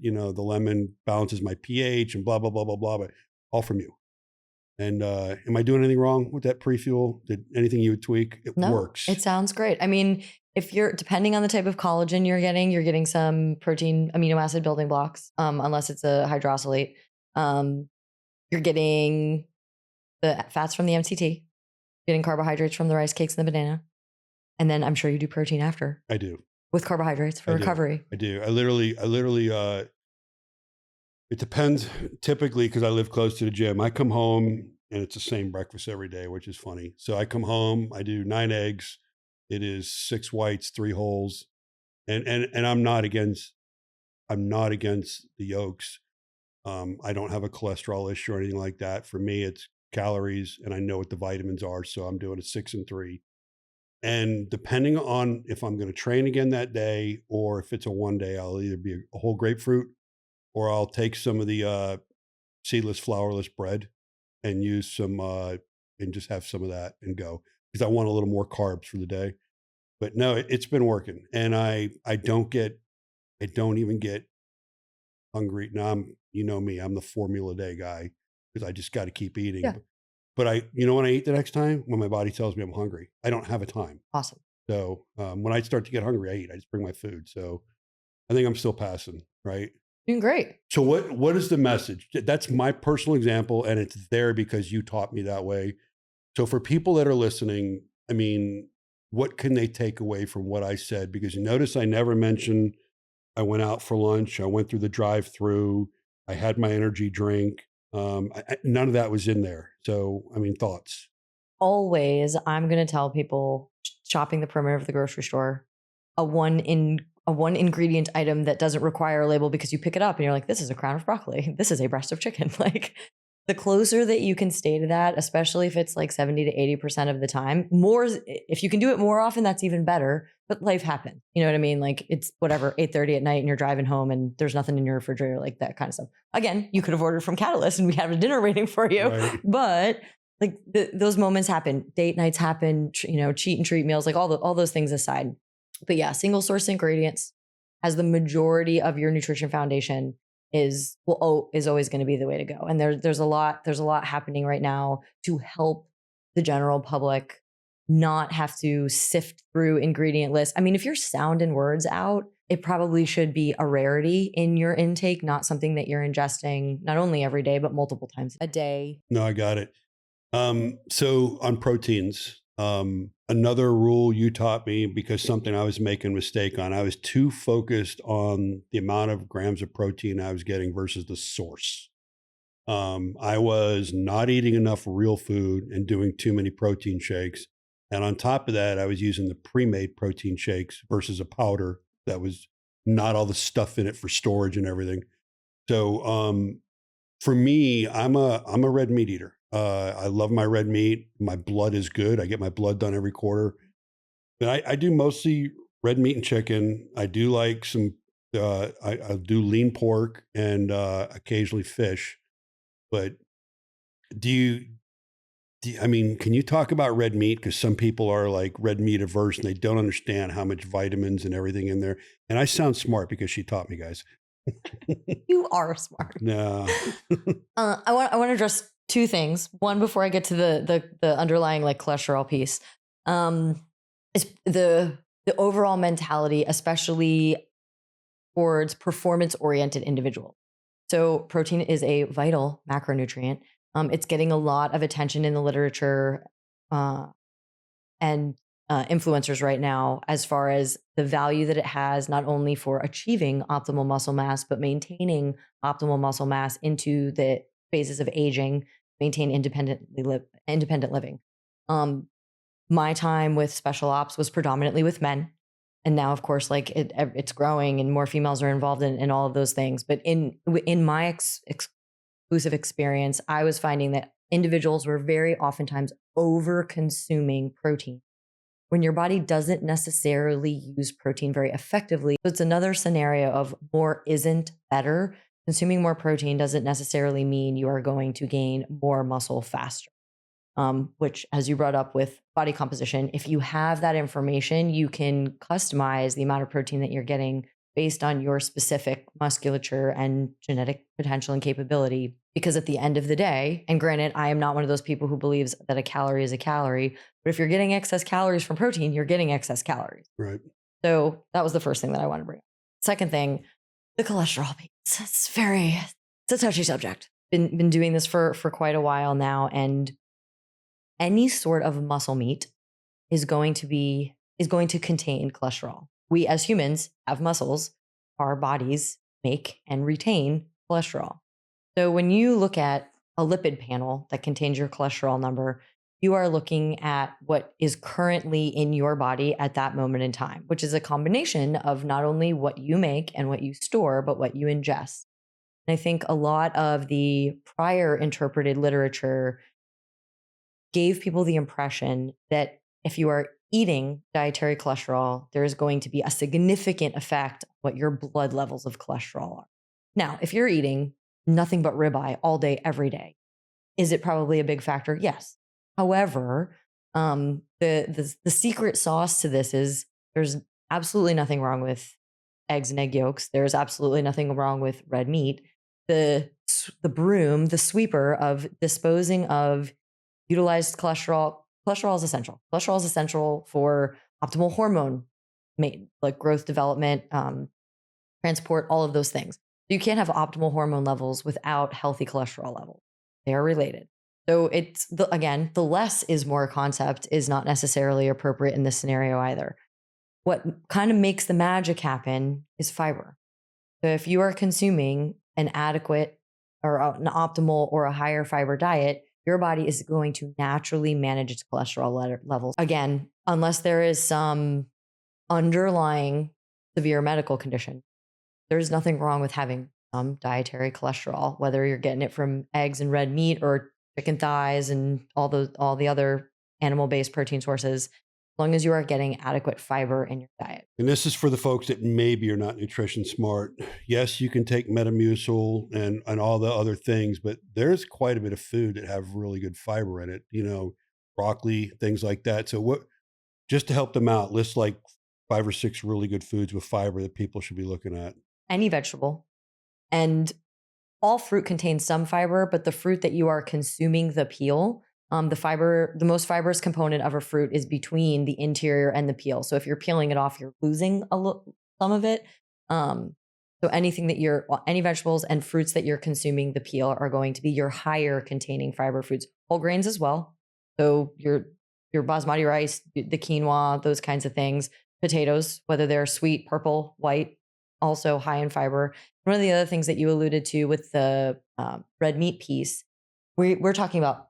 You know, the lemon balances my pH and blah, blah, blah, blah, blah, but all from you. And am I doing anything wrong with that pre-fuel? Did anything you would tweak? It works. It sounds great. I mean, if you're, depending on the type of collagen you're getting some protein amino acid building blocks, unless it's a hydrolysate. You're getting the fats from the MCT, getting carbohydrates from the rice cakes and the banana. And then I'm sure you do protein after. I do. With carbohydrates for recovery. I do. I literally, it depends typically because I live close to the gym. I come home and it's the same breakfast every day, which is funny. So I come home, I do 9 eggs. It is 6 whites, 3 wholes. And I'm not against the yolks. I don't have a cholesterol issue or anything like that. For me, it's calories and I know what the vitamins are. So I'm doing a 6 and 3. And depending on if I'm going to train again that day, or if it's a one day, I'll either be a whole grapefruit or I'll take some of the seedless, flourless bread and use some, and just have some of that and go, because I want a little more carbs for the day. But no, it's been working. And I don't even get hungry. Now you know me, I'm the formula day guy because I just got to keep eating. Yeah. But when I eat the next time, when my body tells me I'm hungry, I don't have a time. Awesome. So when I start to get hungry, I eat. I just bring my food. So I think I'm still passing, right? Doing great. So what is the message? That's my personal example, and it's there because you taught me that way. So for people that are listening, I mean, what can they take away from what I said? Because you notice I never mentioned I went out for lunch. I went through the drive-through. I had my energy drink. None of that was in there. So, I mean, thoughts? Always, I'm going to tell people shopping the perimeter of the grocery store, a one ingredient item that doesn't require a label because you pick it up and you're like, this is a crown of broccoli. This is a breast of chicken. Like, the closer that you can stay to that, especially if it's like 70 to 80% of the time, if you can do it more often, that's even better. But life happens. You know what I mean? Like, it's whatever, 8:30 at night and you're driving home and there's nothing in your refrigerator, like that kind of stuff. Again, you could have ordered from Catalyzt and we have a dinner waiting for you. Right. But like those moments happen. Date nights happen, cheat and treat meals, like all those things aside. But yeah, single source ingredients as the majority of your nutrition foundation is always going to be the way to go. And there's a lot happening right now to help the general public not have to sift through ingredient lists. I mean, if you're sounding words out, it probably should be a rarity in your intake, not something that you're ingesting not only every day, but multiple times a day. No, I got it. So on proteins, another rule you taught me, because something I was making a mistake on, I was too focused on the amount of grams of protein I was getting versus the source. I was not eating enough real food and doing too many protein shakes. And on top of that, I was using the pre-made protein shakes versus a powder that was not all the stuff in it for storage and everything. So for me, I'm a red meat eater. I love my red meat. My blood is good. I get my blood done every quarter. But I do mostly red meat and chicken. I do like some. I do lean pork and occasionally fish. But do you? I mean, can you talk about red meat? Because some people are like red meat averse and they don't understand how much vitamins and everything in there. And I sound smart because she taught me, guys. You are smart. No. I want to address two things. One, before I get to the underlying like cholesterol piece, is the overall mentality, especially towards performance oriented individuals. So protein is a vital macronutrient. It's getting a lot of attention in the literature and influencers right now as far as the value that it has, not only for achieving optimal muscle mass, but maintaining optimal muscle mass into the phases of aging, maintain independent living. My time with special ops was predominantly with men. And now, of course, like it's growing and more females are involved in all of those things. But in my exclusive experience, I was finding that individuals were very oftentimes over consuming protein when your body doesn't necessarily use protein very effectively. So it's another scenario of more isn't better. Consuming more protein doesn't necessarily mean you are going to gain more muscle faster. Which, as you brought up with body composition, if you have that information, you can customize the amount of protein that you're getting based on your specific musculature and genetic potential and capability. Because at the end of the day, and granted, I am not one of those people who believes that a calorie is a calorie, but if you're getting excess calories from protein, you're getting excess calories. Right. So that was the first thing that I want to bring up. Second thing, the cholesterol piece. It's a touchy subject. Been doing this for quite a while now, and any sort of muscle meat is going to contain cholesterol. We as humans have muscles. Our bodies make and retain cholesterol. So when you look at a lipid panel that contains your cholesterol number, you are looking at what is currently in your body at that moment in time, which is a combination of not only what you make and what you store, but what you ingest. And I think a lot of the prior interpreted literature gave people the impression that if you are eating dietary cholesterol, there is going to be a significant effect on what your blood levels of cholesterol are. Now, if you're eating nothing but ribeye all day, every day, is it probably a big factor? Yes. However, the secret sauce to this is there's absolutely nothing wrong with eggs and egg yolks. There's absolutely nothing wrong with red meat. The broom, the sweeper of disposing of utilized cholesterol is essential. Cholesterol is essential for optimal hormone like growth, development, transport, all of those things. You can't have optimal hormone levels without healthy cholesterol levels. They are related. So it's the less is more concept is not necessarily appropriate in this scenario either. What kind of makes the magic happen is fiber. So if you are consuming an adequate or an optimal or a higher fiber diet, your body is going to naturally manage its cholesterol levels. Again, unless there is some underlying severe medical condition, there's nothing wrong with having some dietary cholesterol, whether you're getting it from eggs and red meat or chicken thighs and all the other animal-based protein sources, as long as you are getting adequate fiber in your diet. And this is for the folks that maybe are not nutrition smart. Yes, you can take Metamucil and all the other things, but there's quite a bit of food that have really good fiber in it, broccoli, things like that. So just to help them out, list like 5 or 6 really good foods with fiber that people should be looking at. Any vegetable. And all fruit contains some fiber, but the fruit that you are consuming, the peel, the most fibrous component of a fruit is between the interior and the peel. So if you're peeling it off, you're losing some of it. So any vegetables and fruits that you're consuming, the peel are going to be your higher containing fiber foods. Whole grains as well. So your basmati rice, the quinoa, those kinds of things. Potatoes, whether they're sweet, purple, white, also high in fiber. One of the other things that you alluded to with the red meat piece, we're talking about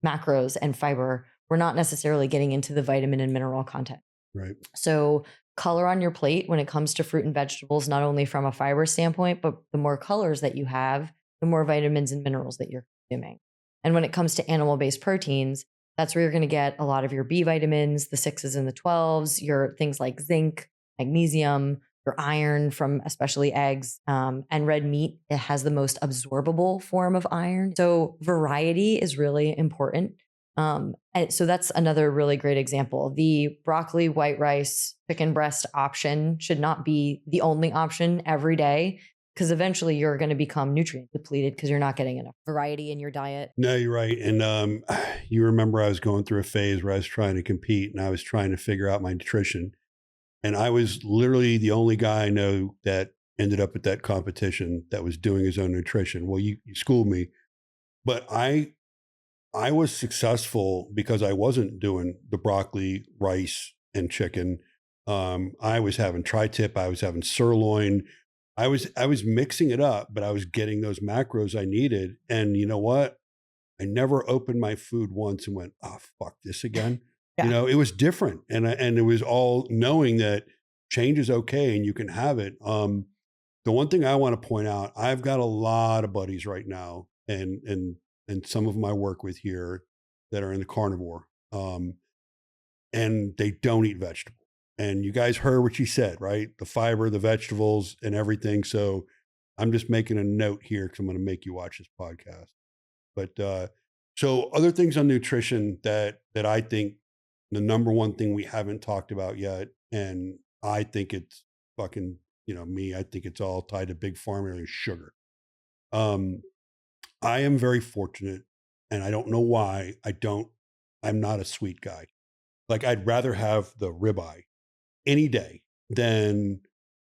macros and fiber. We're not necessarily getting into the vitamin and mineral content. Right. So color on your plate when it comes to fruit and vegetables, not only from a fiber standpoint, but the more colors that you have, the more vitamins and minerals that you're consuming. And when it comes to animal-based proteins, that's where you're going to get a lot of your B vitamins, the 6s and the 12s, your things like zinc, magnesium, your iron from especially eggs, and red meat. It has the most absorbable form of iron. So variety is really important. And so that's another really great example. The broccoli, white rice, chicken breast option should not be the only option every day, because eventually you're going to become nutrient depleted because you're not getting enough variety in your diet. No, you're right. And you remember I was going through a phase where I was trying to compete and I was trying to figure out my nutrition. And I was literally the only guy I know that ended up at that competition that was doing his own nutrition. Well, you schooled me, but I was successful because I wasn't doing the broccoli, rice, and chicken. I was having tri-tip. I was having sirloin. I was mixing it up, but I was getting those macros I needed. And you know what? I never opened my food once and went, "Oh, fuck this again." Yeah. You know, it was different, and it was all knowing that change is okay and you can have it. The one thing I want to point out, I've got a lot of buddies right now, and some of them I work with here that are in the carnivore, and they don't eat vegetables. And you guys heard what she said, right? The fiber, the vegetables, and everything. So I'm just making a note here because I'm going to make you watch this podcast. But so other things on nutrition that I think the number one thing we haven't talked about yet, and I think it's fucking, me, I think it's all tied to big pharma, is sugar. I am very fortunate, and I don't know why I'm not a sweet guy. Like, I'd rather have the ribeye any day than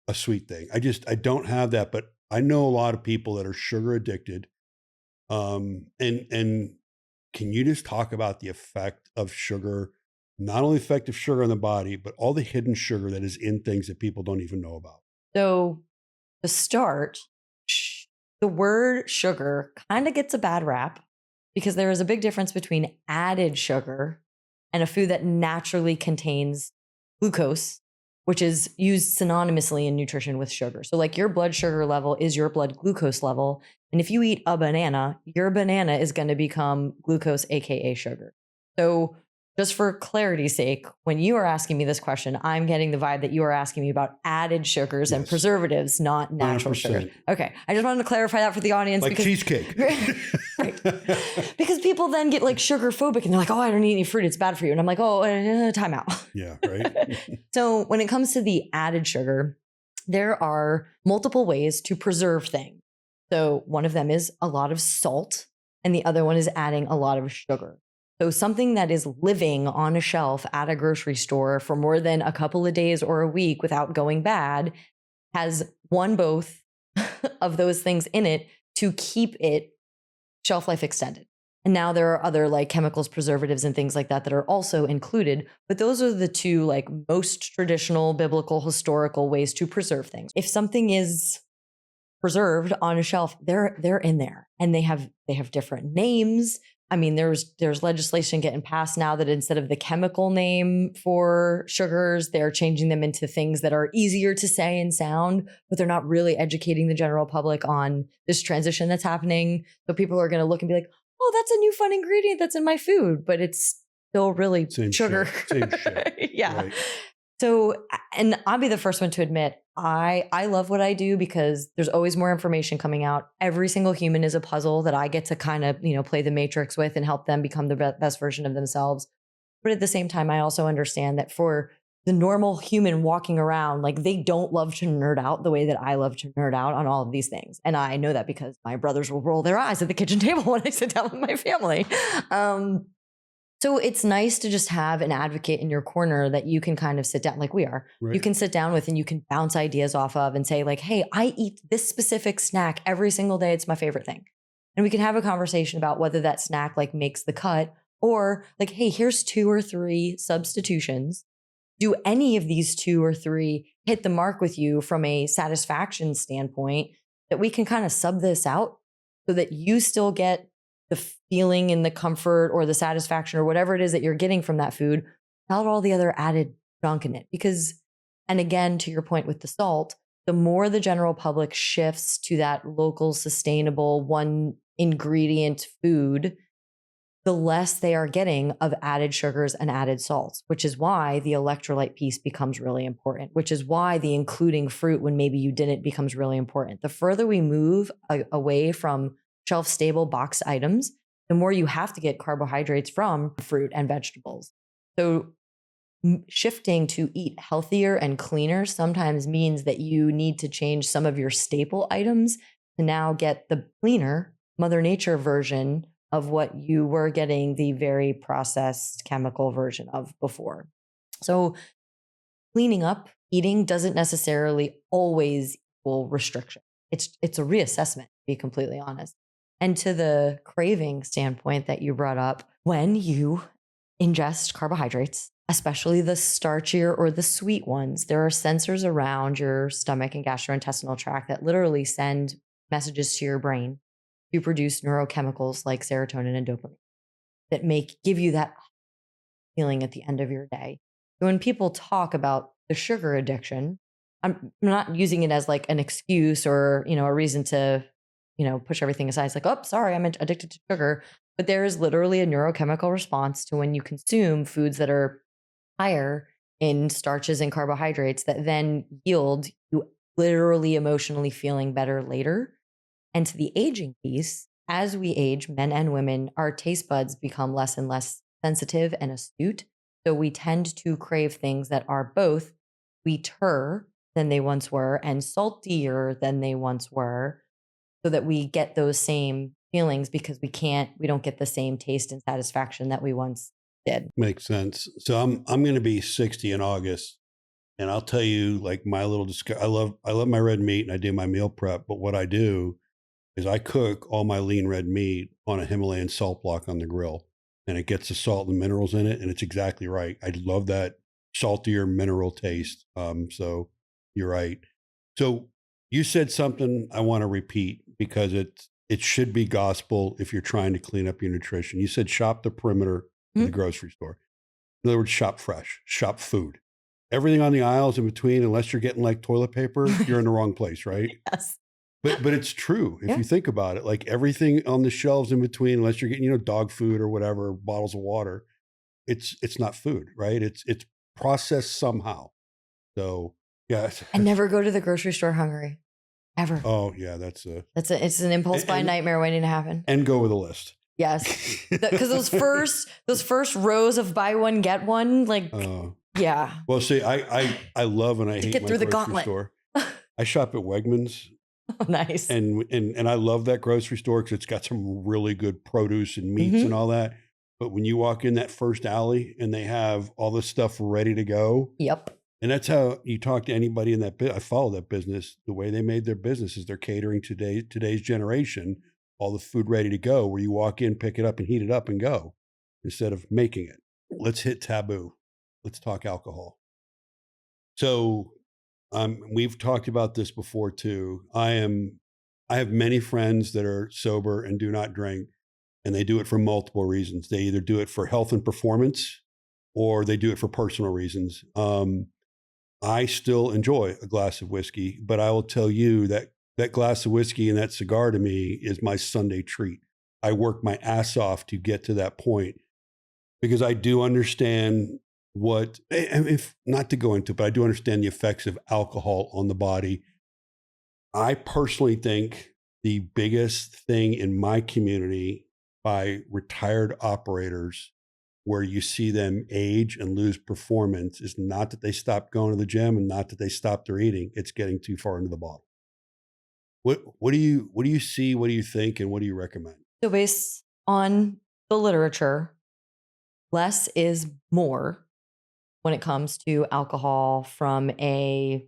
a sweet thing. I don't have that, but I know a lot of people that are sugar addicted. And can you just talk about the effect of sugar, not only effect of sugar on the body, but all the hidden sugar that is in things that people don't even know about? So to start, the word sugar kind of gets a bad rap because there is a big difference between added sugar and a food that naturally contains glucose, which is used synonymously in nutrition with sugar. So like your blood sugar level is your blood glucose level. And if you eat a banana, your banana is going to become glucose, AKA sugar. So just for clarity's sake, when you are asking me this question, I'm getting the vibe that you are asking me about added sugars and preservatives, not natural 100%. Sugar. Okay. I just wanted to clarify that for the audience. Like cheesecake. Right. Because people then get like sugar phobic and they're like, "Oh, I don't eat any fruit. It's bad for you." And I'm like, "Oh, time out." Yeah, right. So when it comes to the added sugar, there are multiple ways to preserve things. So one of them is a lot of salt, and the other one is adding a lot of sugar. So something that is living on a shelf at a grocery store for more than a couple of days or a week without going bad has both of those things in it to keep it shelf life extended. And now there are other like chemicals, preservatives, and things like that that are also included. But those are the two like most traditional, biblical, historical ways to preserve things. If something is preserved on a shelf, they're in there, and they have different names. I mean, there's legislation getting passed now that instead of the chemical name for sugars, they're changing them into things that are easier to say and sound, but they're not really educating the general public on this transition that's happening. So people are going to look and be like, "Oh, that's a new fun ingredient that's in my food," but it's still really sugar. Same shit. Yeah. Right. So, and I'll be the first one to admit, I love what I do because there's always more information coming out. Every single human is a puzzle that I get to kind of, play the matrix with and help them become the best version of themselves. But at the same time, I also understand that for the normal human walking around, like they don't love to nerd out the way that I love to nerd out on all of these things. And I know that because my brothers will roll their eyes at the kitchen table when I sit down with my family. So it's nice to just have an advocate in your corner that you can kind of sit down like we are. Right. You can sit down with and you can bounce ideas off of and say like, "Hey, I eat this specific snack every single day. It's my favorite thing." And we can have a conversation about whether that snack like makes the cut or like, "Hey, here's 2 or 3 substitutions. do any of these 2 or 3 hit the mark with you from a satisfaction standpoint, that we can kind of sub this out so that you still get the feeling and the comfort or the satisfaction or whatever it is that you're getting from that food without all the other added junk in it. Because, and again, to your point with the salt, the more the general public shifts to that local, sustainable, one ingredient food, the less they are getting of added sugars and added salts, which is why the electrolyte piece becomes really important, which is why the including fruit when maybe you didn't becomes really important. The further we move away from shelf stable box items, the more you have to get carbohydrates from fruit and vegetables. So shifting to eat healthier and cleaner sometimes means that you need to change some of your staple items to now get the cleaner Mother Nature version of what you were getting the very processed chemical version of before. So cleaning up eating doesn't necessarily always equal restriction. It's a reassessment, to be completely honest. And to the craving standpoint that you brought up, when you ingest carbohydrates, especially the starchier or the sweet ones, there are sensors around your stomach and gastrointestinal tract that literally send messages to your brain to produce neurochemicals like serotonin and dopamine that give you that feeling at the end of your day. So when people talk about the sugar addiction, I'm not using it as like an excuse or, a reason to, push everything aside. It's like, oh, sorry, I'm addicted to sugar. But there is literally a neurochemical response to when you consume foods that are higher in starches and carbohydrates that then yield you literally emotionally feeling better later. And to the aging piece, as we age, men and women, our taste buds become less and less sensitive and astute. So we tend to crave things that are both sweeter than they once were and saltier than they once were, so that we get those same feelings because we don't get the same taste and satisfaction that we once did. Makes sense. So I'm going to be 60 in August, and I'll tell you, like, my little I love my red meat and I do my meal prep, but what I do is I cook all my lean red meat on a Himalayan salt block on the grill, and it gets the salt and minerals in it, and it's exactly right. I love that saltier mineral taste. So you're right. So you said something I want to repeat because it should be gospel if you're trying to clean up your nutrition. You said shop the perimeter of the grocery store. In other words, shop fresh, shop food. Everything on the aisles in between, unless you're getting like toilet paper, you're in the wrong place, right? Yes. But it's true if you think about it. Like everything on the shelves in between, unless you're getting dog food or whatever, bottles of water, it's not food, right? It's processed somehow. So yeah. And never go to the grocery store hungry, ever. Oh yeah, it's an impulse buy nightmare waiting to happen. And go with a list. Yes, because those first rows of buy one get one, like yeah. Well, see, I love and I hate get my through the grocery gauntlet. store. I shop at Wegmans. Oh, nice. And I love that grocery store because it's got some really good produce and meats and all that. But when you walk in that first alley and they have all this stuff ready to go. Yep. And that's how you talk to anybody in that I follow that business. The way they made their business is they're catering to today's generation, all the food ready to go, where you walk in, pick it up and heat it up and go instead of making it. Let's hit taboo. Let's talk alcohol. So we've talked about this before too. I have many friends that are sober and do not drink, and they do it for multiple reasons. They either do it for health and performance, or they do it for personal reasons. I still enjoy a glass of whiskey, but I will tell you that glass of whiskey and that cigar to me is my Sunday treat. I work my ass off to get to that point because I do understand if not to go into, but I do understand the effects of alcohol on the body. I personally think the biggest thing in my community by retired operators where you see them age and lose performance is not that they stop going to the gym and not that they stop their eating. It's getting too far into the bottle. What do you see? What do you think? And what do you recommend? So based on the literature, less is more when it comes to alcohol from a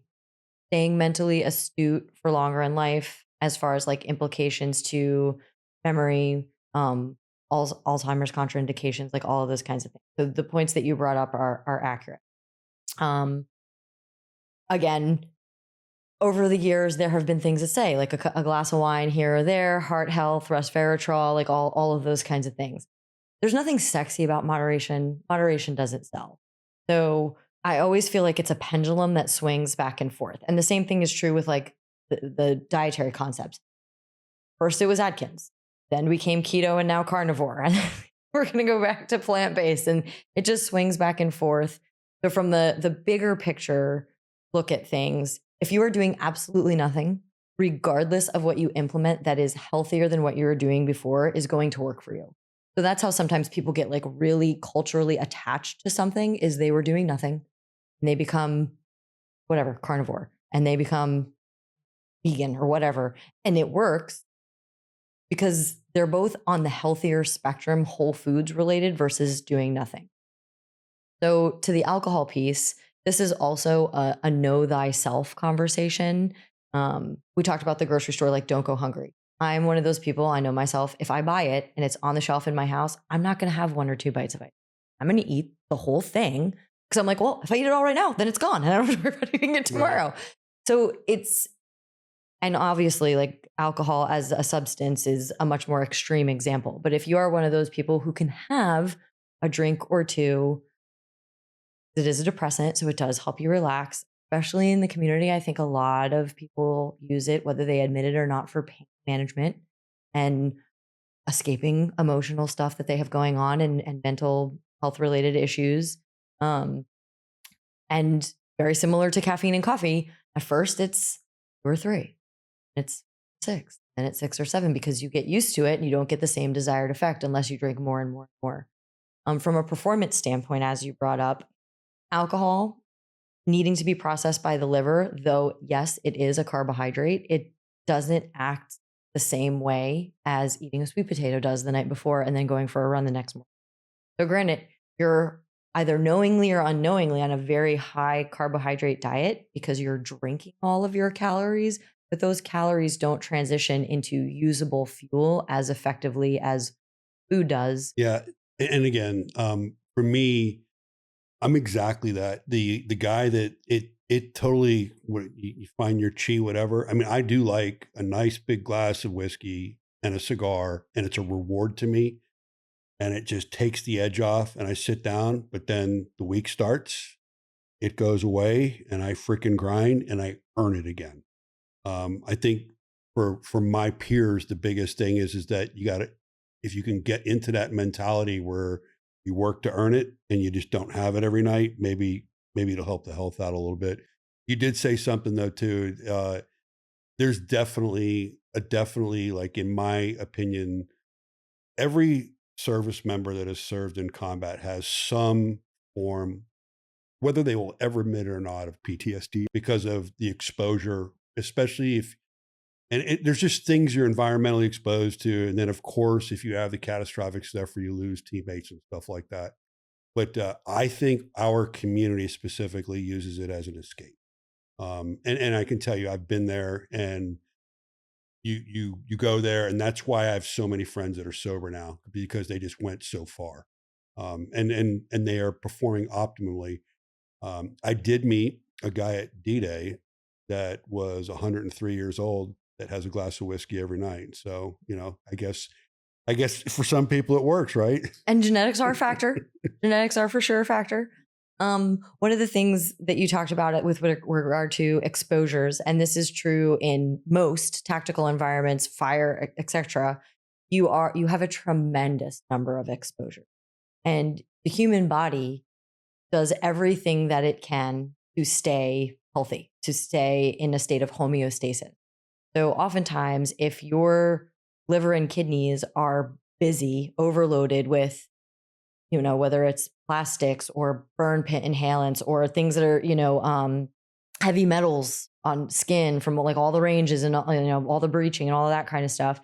staying mentally astute for longer in life, as far as like implications to memory, Alzheimer's contraindications, like all of those kinds of things. So the points that you brought up are accurate. Um, Again, over the years, there have been things that say like a glass of wine here or there, heart health, resveratrol, like all of those kinds of things. There's nothing sexy about moderation. Moderation doesn't sell. So I always feel like it's a pendulum that swings back and forth. And the same thing is true with like the dietary concepts. First it was Atkins, then became keto and now carnivore. And we're going to go back to plant-based, and it just swings back and forth. So from the bigger picture look at things, if you are doing absolutely nothing, regardless of what you implement that is healthier than what you were doing before, is going to work for you. So that's how sometimes people get like really culturally attached to something, is they were doing nothing and they become whatever, carnivore, and they become vegan or whatever. And it works because they're both on the healthier spectrum, whole foods related versus doing nothing. So to the alcohol piece, this is also a know thyself conversation. We talked about the grocery store, like don't go hungry. I'm one of those people, I know myself. If I buy it and it's on the shelf in my house, I'm not going to have 1 or 2 bites of it. I'm going to eat the whole thing because I'm like, well, if I eat it all right now, then it's gone and I don't have to worry about eating it tomorrow. Right. So and obviously like alcohol as a substance is a much more extreme example. But if you are one of those people who can have a drink or two, it is a depressant, so it does help you relax, especially in the community. I think a lot of people use it, whether they admit it or not, for pain management and escaping emotional stuff that they have going on, and mental health related issues. And very similar to caffeine and coffee, at first it's 2 or 3, it's 6, and it's 6 or 7 because you get used to it and you don't get the same desired effect unless you drink more and more and more. From a performance standpoint, as you brought up, alcohol needing to be processed by the liver, though, yes, it is a carbohydrate, it doesn't act the same way as eating a sweet potato does the night before and then going for a run the next morning. So granted, you're either knowingly or unknowingly on a very high carbohydrate diet because you're drinking all of your calories, but those calories don't transition into usable fuel as effectively as food does. Yeah. And again, for me, I'm exactly that. The guy that it totally, you find your chi, whatever. I mean, I do like a nice big glass of whiskey and a cigar, and it's a reward to me, and it just takes the edge off, and I sit down. But then the week starts, it goes away, and I freaking grind, and I earn it again. I think for my peers, the biggest thing is that you got to, if you can get into that mentality where you work to earn it and you just don't have it every night, maybe it'll help the health out a little bit. You did say something though too. There's definitely, like in my opinion, every service member that has served in combat has some form, whether they will ever admit it or not, of PTSD because of the exposure, especially if, there's just things you're environmentally exposed to. And then of course, if you have the catastrophic stuff where you lose teammates and stuff like that. But I think our community specifically uses it as an escape. And I can tell you, I've been there, and you go there, and that's why I have so many friends that are sober now, because they just went so far. And they are performing optimally. I did meet a guy at D-Day that was 103 years old that has a glass of whiskey every night. So, I guess for some people it works, right? And genetics are a factor. Genetics are for sure a factor. One of the things that you talked about with regard to exposures, and this is true in most tactical environments, fire, etc., you have a tremendous number of exposures. And the human body does everything that it can to stay healthy, to stay in a state of homeostasis. So oftentimes, if your liver and kidneys are busy, overloaded with, whether it's plastics or burn pit inhalants or things that are, heavy metals on skin from like all the ranges and, all the breaching and all of that kind of stuff,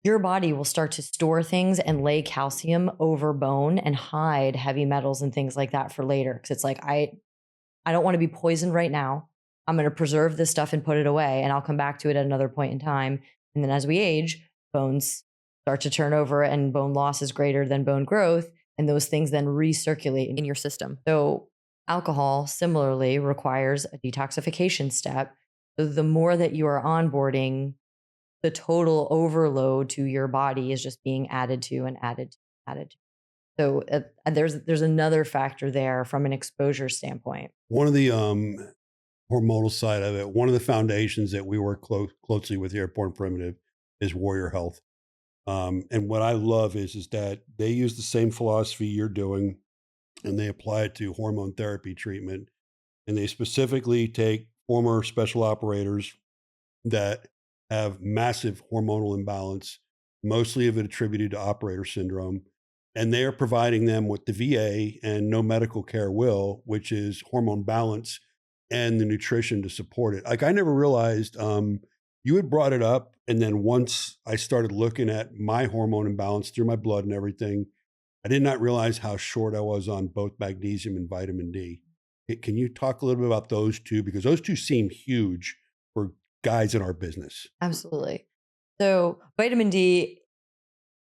your body will start to store things and lay calcium over bone and hide heavy metals and things like that for later. Because it's like, I don't want to be poisoned right now. I'm going to preserve this stuff and put it away, and I'll come back to it at another point in time. And then as we age, bones start to turn over and bone loss is greater than bone growth. And those things then recirculate in your system. So Alcohol similarly requires a detoxification step. So the more that you are onboarding, the total overload to your body is just being added to and added to, added to. So there's another factor there from an exposure standpoint. One of the hormonal side of it, one of the foundations that we work closely with here at Born Primitive is Warrior Health. And what I love is that they use the same philosophy you're doing, and they apply it to hormone therapy treatment. And they specifically take former special operators that have massive hormonal imbalance, mostly of it attributed to operator syndrome. And they are providing them with the VA and no medical care will, which is hormone balance and the nutrition to support it. Like I never realized you had brought it up. And then once I started looking at my hormone imbalance through my blood and everything, I did not realize how short I was on both magnesium and vitamin D. Can you talk a little bit about those two? Because those two seem huge for guys in our business. Absolutely. So vitamin D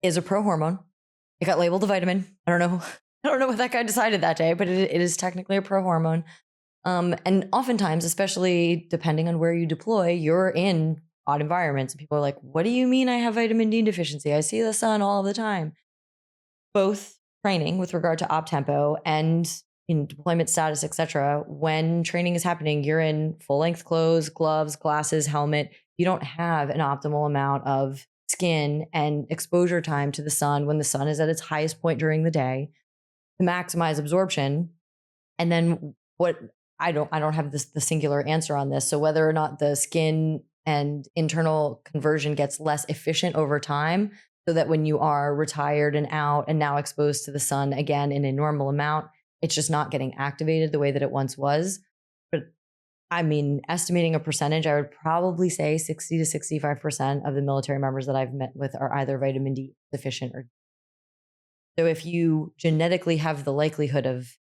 is a pro-hormone. It got labeled a vitamin. I don't know. I don't know what that guy decided that day, but it is technically a pro-hormone. And oftentimes, especially depending on where you deploy, you're in hot environments. And people are like, what do you mean I have vitamin D deficiency? I see the sun all the time. Both training with regard to op tempo and in deployment status, etc. When training is happening, you're in full length clothes, gloves, glasses, helmet. You don't have an optimal amount of skin and exposure time to the sun when the sun is at its highest point during the day to maximize absorption. And then what I don't have the singular answer on this. So whether or not the skin and internal conversion gets less efficient over time, so that when you are retired and out and now exposed to the sun again in a normal amount, it's just not getting activated the way that it once was. But I mean, estimating a percentage, I would probably say 60 to 65% of the military members that I've met with are either vitamin D deficient or. So if you genetically have the likelihood of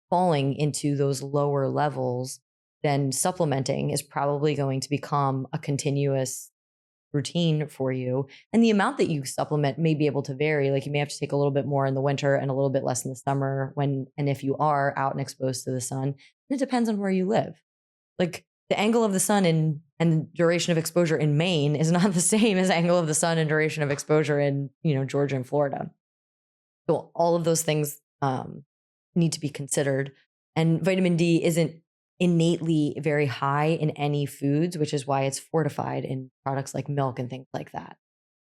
falling into those lower levels, then supplementing is probably going to become a continuous routine for you. And the amount that you supplement may be able to vary. Like you may have to take a little bit more in the winter and a little bit less in the summer and if you are out and exposed to the sun. It depends on where you live. Like the angle of the sun and duration of exposure in Maine is not the same as angle of the sun and duration of exposure in, Georgia and Florida. So all of those things need to be considered. And vitamin D isn't innately very high in any foods, which is why it's fortified in products like milk and things like that.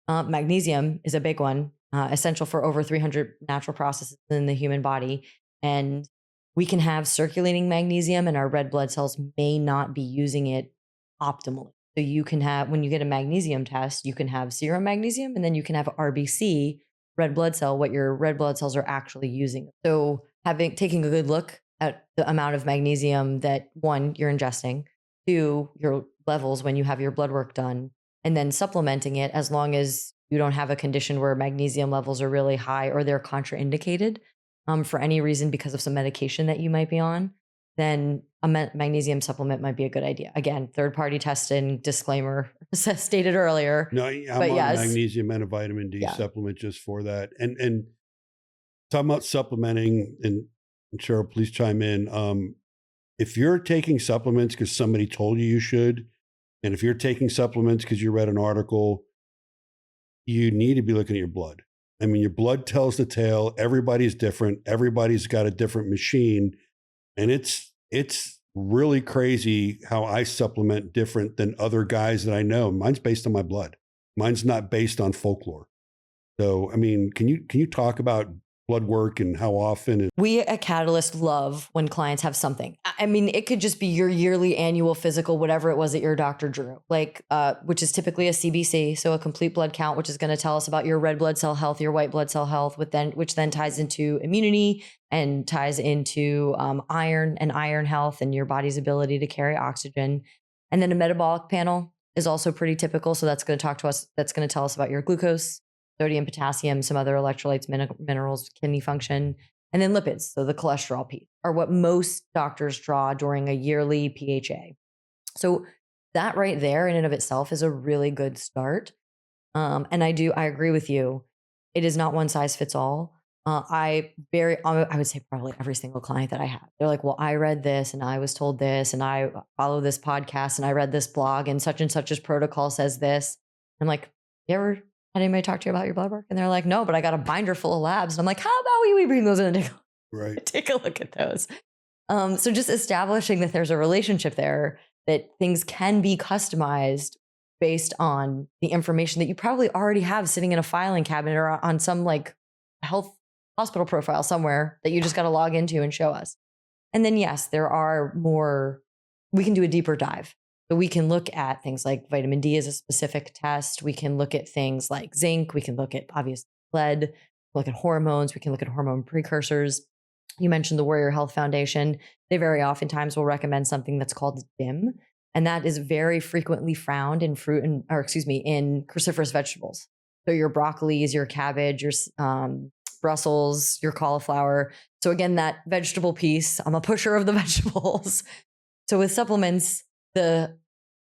Magnesium is a big one, essential for over 300 natural processes in the human body. And we can have circulating magnesium and our red blood cells may not be using it optimally. So you can have, when you get a magnesium test, you can have serum magnesium and then you can have RBC, red blood cell, what your red blood cells are actually using. So taking a good look at the amount of magnesium that one, you're ingesting, two, your levels when you have your blood work done, and then supplementing it as long as you don't have a condition where magnesium levels are really high or they're contraindicated for any reason because of some medication that you might be on, then a magnesium supplement might be a good idea. Again, third-party testing, disclaimer stated earlier. No, I'm on magnesium and a vitamin D supplement just for that. And talking about supplementing, and Cheryl, please chime in. If you're taking supplements because somebody told you should, and if you're taking supplements because you read an article, you need to be looking at your blood. I mean, your blood tells the tale. Everybody's different. Everybody's got a different machine. And it's really crazy how I supplement different than other guys that I know. Mine's based on my blood. Mine's not based on folklore. So, I mean, can you talk about blood work and how often? We at Catalyzt love when clients have something. I mean, it could just be your yearly annual physical, whatever it was that your doctor drew, like which is typically a CBC, so a complete blood count, which is going to tell us about your red blood cell health, your white blood cell health, which then ties into immunity and ties into iron and iron health and your body's ability to carry oxygen. And then a metabolic panel is also pretty typical. So that's going to talk to us. That's going to tell us about your glucose, sodium, potassium, some other electrolytes, minerals, kidney function, and then lipids. So the cholesterol piece are what most doctors draw during a yearly PHA. So that right there in and of itself is a really good start. And I agree with you. It is not one size fits all. I would say probably every single client that I have, they're like, well, I read this and I was told this and I follow this podcast and I read this blog and such's protocol says this. I'm like, you ever had anybody talk to you about your blood work? And they're like, no, but I got a binder full of labs. And I'm like, how about we bring those in and Right. take a look at those. So just establishing that there's a relationship there, that things can be customized based on the information that you probably already have sitting in a filing cabinet or on some like health hospital profile somewhere that you just got to log into and show us. And then, yes, there are more, we can do a deeper dive. So we can look at things like vitamin D as a specific test. We can look at things like zinc. We can look at obviously lead, look at hormones. We can look at hormone precursors. You mentioned the Warrior Health Foundation. They very oftentimes will recommend something that's called DIM. And that is very frequently found in in cruciferous vegetables. So your broccolis, your cabbage, your Brussels, your cauliflower. So again, that vegetable piece, I'm a pusher of the vegetables. So with supplements, the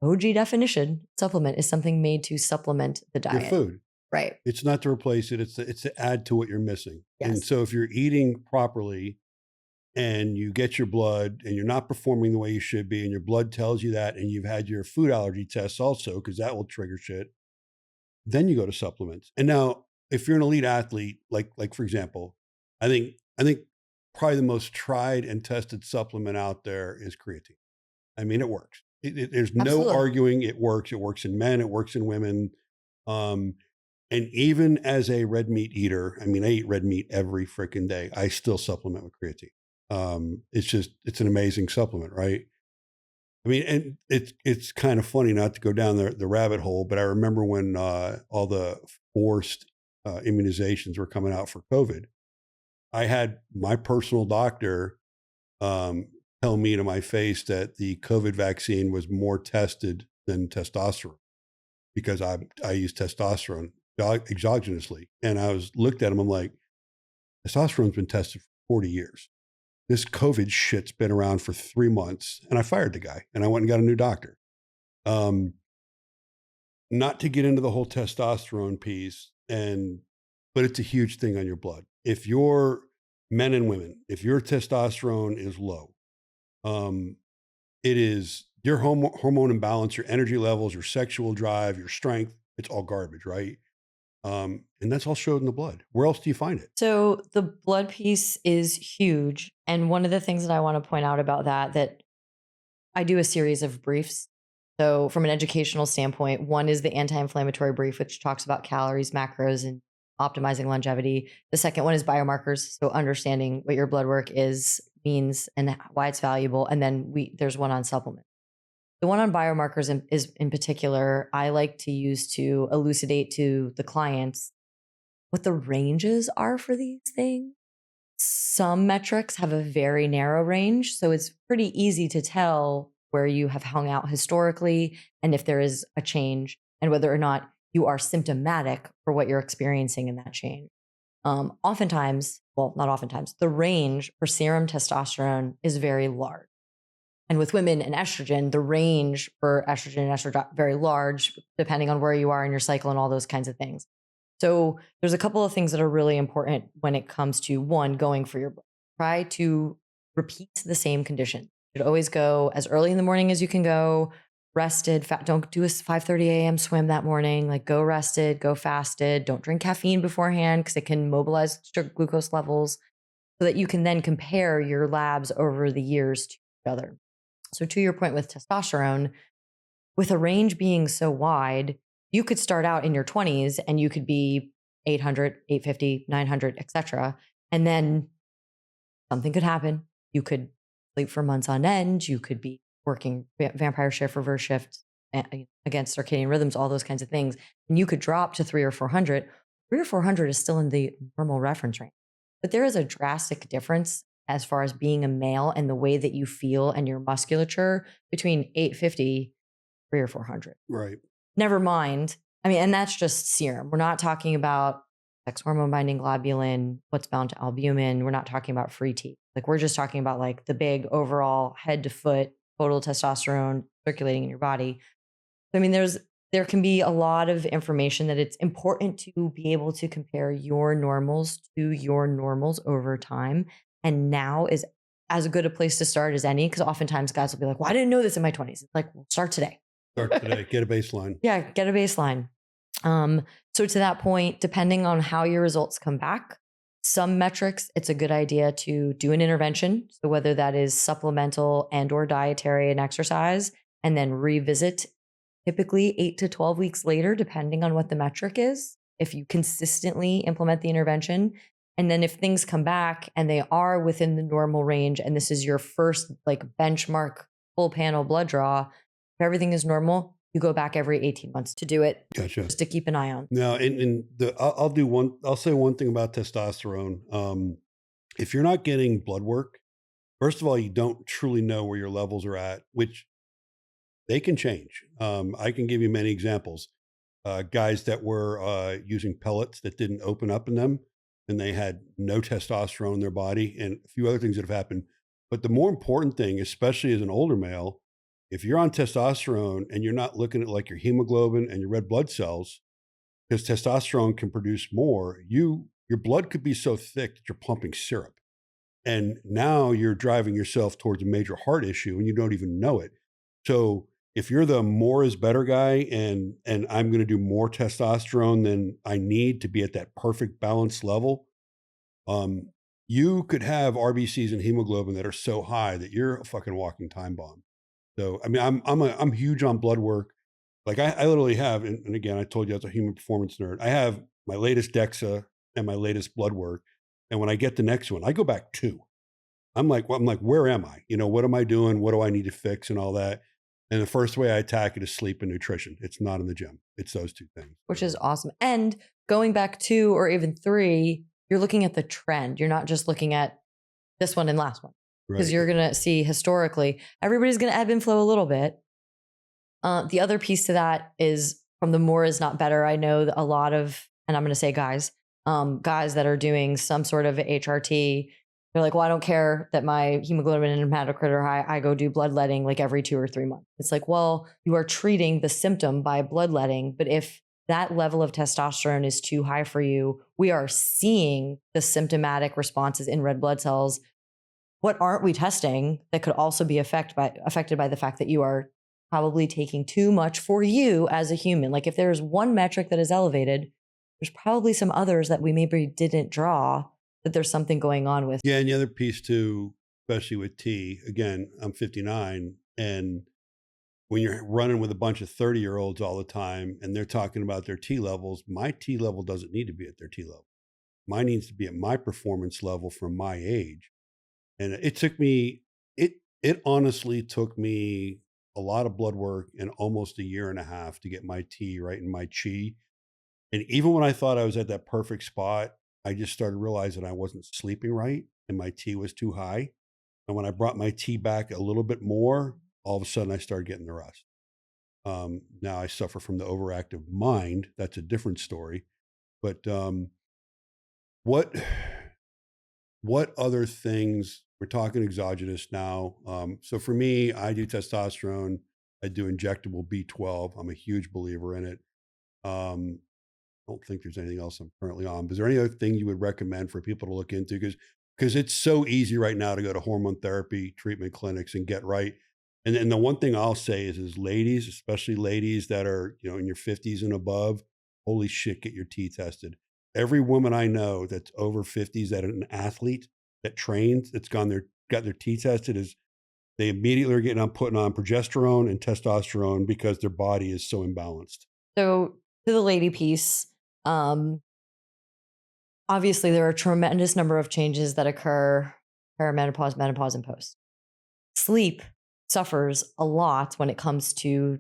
OG definition, supplement is something made to supplement the diet. Your food. Right. It's not to replace it. It's to add to what you're missing. Yes. And so if you're eating properly and you get your blood and you're not performing the way you should be and your blood tells you that and you've had your food allergy tests also, because that will trigger shit, then you go to supplements. And now if you're an elite athlete, like for example, I think probably the most tried and tested supplement out there is creatine. I mean, it works. There's Absolutely. no arguing it works. It works in men. It works in women. And even as a red meat eater, I mean, I eat red meat every freaking day. I still supplement with creatine. It's an amazing supplement, right? I mean, and it's kind of funny not to go down the rabbit hole, but I remember when all the forced immunizations were coming out for COVID, I had my personal doctor tell me to my face that the COVID vaccine was more tested than testosterone because I use testosterone exogenously. And I looked at him, I'm like, testosterone's been tested for 40 years. This COVID shit's been around for 3 months. And I fired the guy and I went and got a new doctor. Not to get into the whole testosterone piece, but it's a huge thing on your blood. If you're men and women, if your testosterone is low, it is your hormone imbalance, your energy levels, your sexual drive, your strength, it's all garbage, right? And that's all showed in the blood. Where else do you find it? So the blood piece is huge. And one of the things that I want to point out about that I do a series of briefs. So from an educational standpoint, one is the anti-inflammatory brief, which talks about calories, macros, and optimizing longevity. The second one is biomarkers. So understanding what your blood work means and why it's valuable. And then there's one on supplements. The one on biomarkers is in particular, I like to use to elucidate to the clients what the ranges are for these things. Some metrics have a very narrow range, so it's pretty easy to tell where you have hung out historically and if there is a change and whether or not you are symptomatic for what you're experiencing in that change. Oftentimes, well, not oftentimes, the range for serum testosterone is very large. And with women and estrogen, the range for estrogen and estradiol very large, depending on where you are in your cycle and all those kinds of things. So there's a couple of things that are really important when it comes to one, going for your blood. Try to repeat the same condition. You should always go as early in the morning as you can go, rested, don't do a 5:30 a.m. swim that morning. Like go rested, go fasted. Don't drink caffeine beforehand because it can mobilize glucose levels so that you can then compare your labs over the years to each other. So to your point with testosterone, with a range being so wide, you could start out in your 20s and you could be 800, 850, 900, etc. And then something could happen. You could sleep for months on end. You could be working vampire shift, reverse shift against circadian rhythms, all those kinds of things. And you could drop to 300 or 400. 300 or 400 is still in the normal reference range. But there is a drastic difference as far as being a male and the way that you feel and your musculature between 850, 300 or 400. Right. Never mind. I mean, and that's just serum. We're not talking about sex hormone binding globulin, what's bound to albumin. We're not talking about free T. Like we're just talking about like the big overall head to foot total testosterone circulating in your body. So, I mean, there's there can be a lot of information that it's important to be able to compare your normals to your normals over time. And now is as good a place to start as any, because oftentimes guys will be like, well, I didn't know this in my 20s. It's like, well, start today. Start today. Get a baseline. Yeah, get a baseline. So to that point, depending on how your results come back, some metrics, it's a good idea to do an intervention. So whether that is supplemental and or dietary and exercise, and then revisit typically 8 to 12 weeks later, depending on what the metric is, if you consistently implement the intervention. And then if things come back and they are within the normal range, and this is your first like benchmark full panel blood draw, if everything is normal, you go back every 18 months to do it. Gotcha. Just to keep an eye on. Now, I'll say one thing about testosterone. If you're not getting blood work, first of all, you don't truly know where your levels are at, which they can change. I can give you many examples. Guys that were using pellets that didn't open up in them, and they had no testosterone in their body, and a few other things that have happened. But the more important thing, especially as an older male, if you're on testosterone and you're not looking at like your hemoglobin and your red blood cells, because testosterone can produce more, your blood could be so thick that you're pumping syrup. And now you're driving yourself towards a major heart issue and you don't even know it. So if you're the more is better guy and I'm going to do more testosterone than I need to be at that perfect balanced level, you could have RBCs and hemoglobin that are so high that you're a fucking walking time bomb. So, I mean, I'm huge on blood work. Like I literally have, and again, I told you I was a human performance nerd. I have my latest DEXA and my latest blood work. And when I get the next one, I go back 2. I'm like, where am I? You know, what am I doing? What do I need to fix and all that? And the first way I attack it is sleep and nutrition. It's not in the gym. It's those 2 things. Which is awesome. And going back 2 or even 3, you're looking at the trend. You're not just looking at this one and last one. Because you're going to see historically, everybody's going to ebb and flow a little bit. The other piece to that is from the more is not better. I know a lot of, and I'm going to say guys that are doing some sort of HRT, they're like, well, I don't care that my hemoglobin and hematocrit are high. I go do bloodletting like every 2 or 3 months. It's like, well, you are treating the symptom by bloodletting. But if that level of testosterone is too high for you, we are seeing the symptomatic responses in red blood cells. What aren't we testing that could also be affected by the fact that you are probably taking too much for you as a human? Like if there's one metric that is elevated, there's probably some others that we maybe didn't draw that there's something going on with. Yeah. And the other piece too, especially with T, again, I'm 59. And when you're running with a bunch of 30-year-olds all the time and they're talking about their T levels, my T level doesn't need to be at their T level. Mine needs to be at my performance level for my age. And it took me, it honestly took me a lot of blood work and almost 1.5 years to get my T right in my chi. And even when I thought I was at that perfect spot, I just started realizing I wasn't sleeping right and my T was too high. And when I brought my T back a little bit more, all of a sudden I started getting the rest. Now I suffer from the overactive mind. That's a different story. But what other things, we're talking exogenous now. So for me, I do testosterone. I do injectable B12. I'm a huge believer in it. I don't think there's anything else I'm currently on. But is there any other thing you would recommend for people to look into? Because it's so easy right now to go to hormone therapy treatment clinics and get right. And the one thing I'll say is ladies, especially ladies that are, you know, in your 50s and above, holy shit, get your T tested. Every woman I know that's over 50s that an athlete that trains, that's got their T tested, is they immediately are getting on putting on progesterone and testosterone because their body is so imbalanced. So to the lady piece, obviously there are a tremendous number of changes that occur perimenopause, menopause, and post. Sleep suffers a lot when it comes to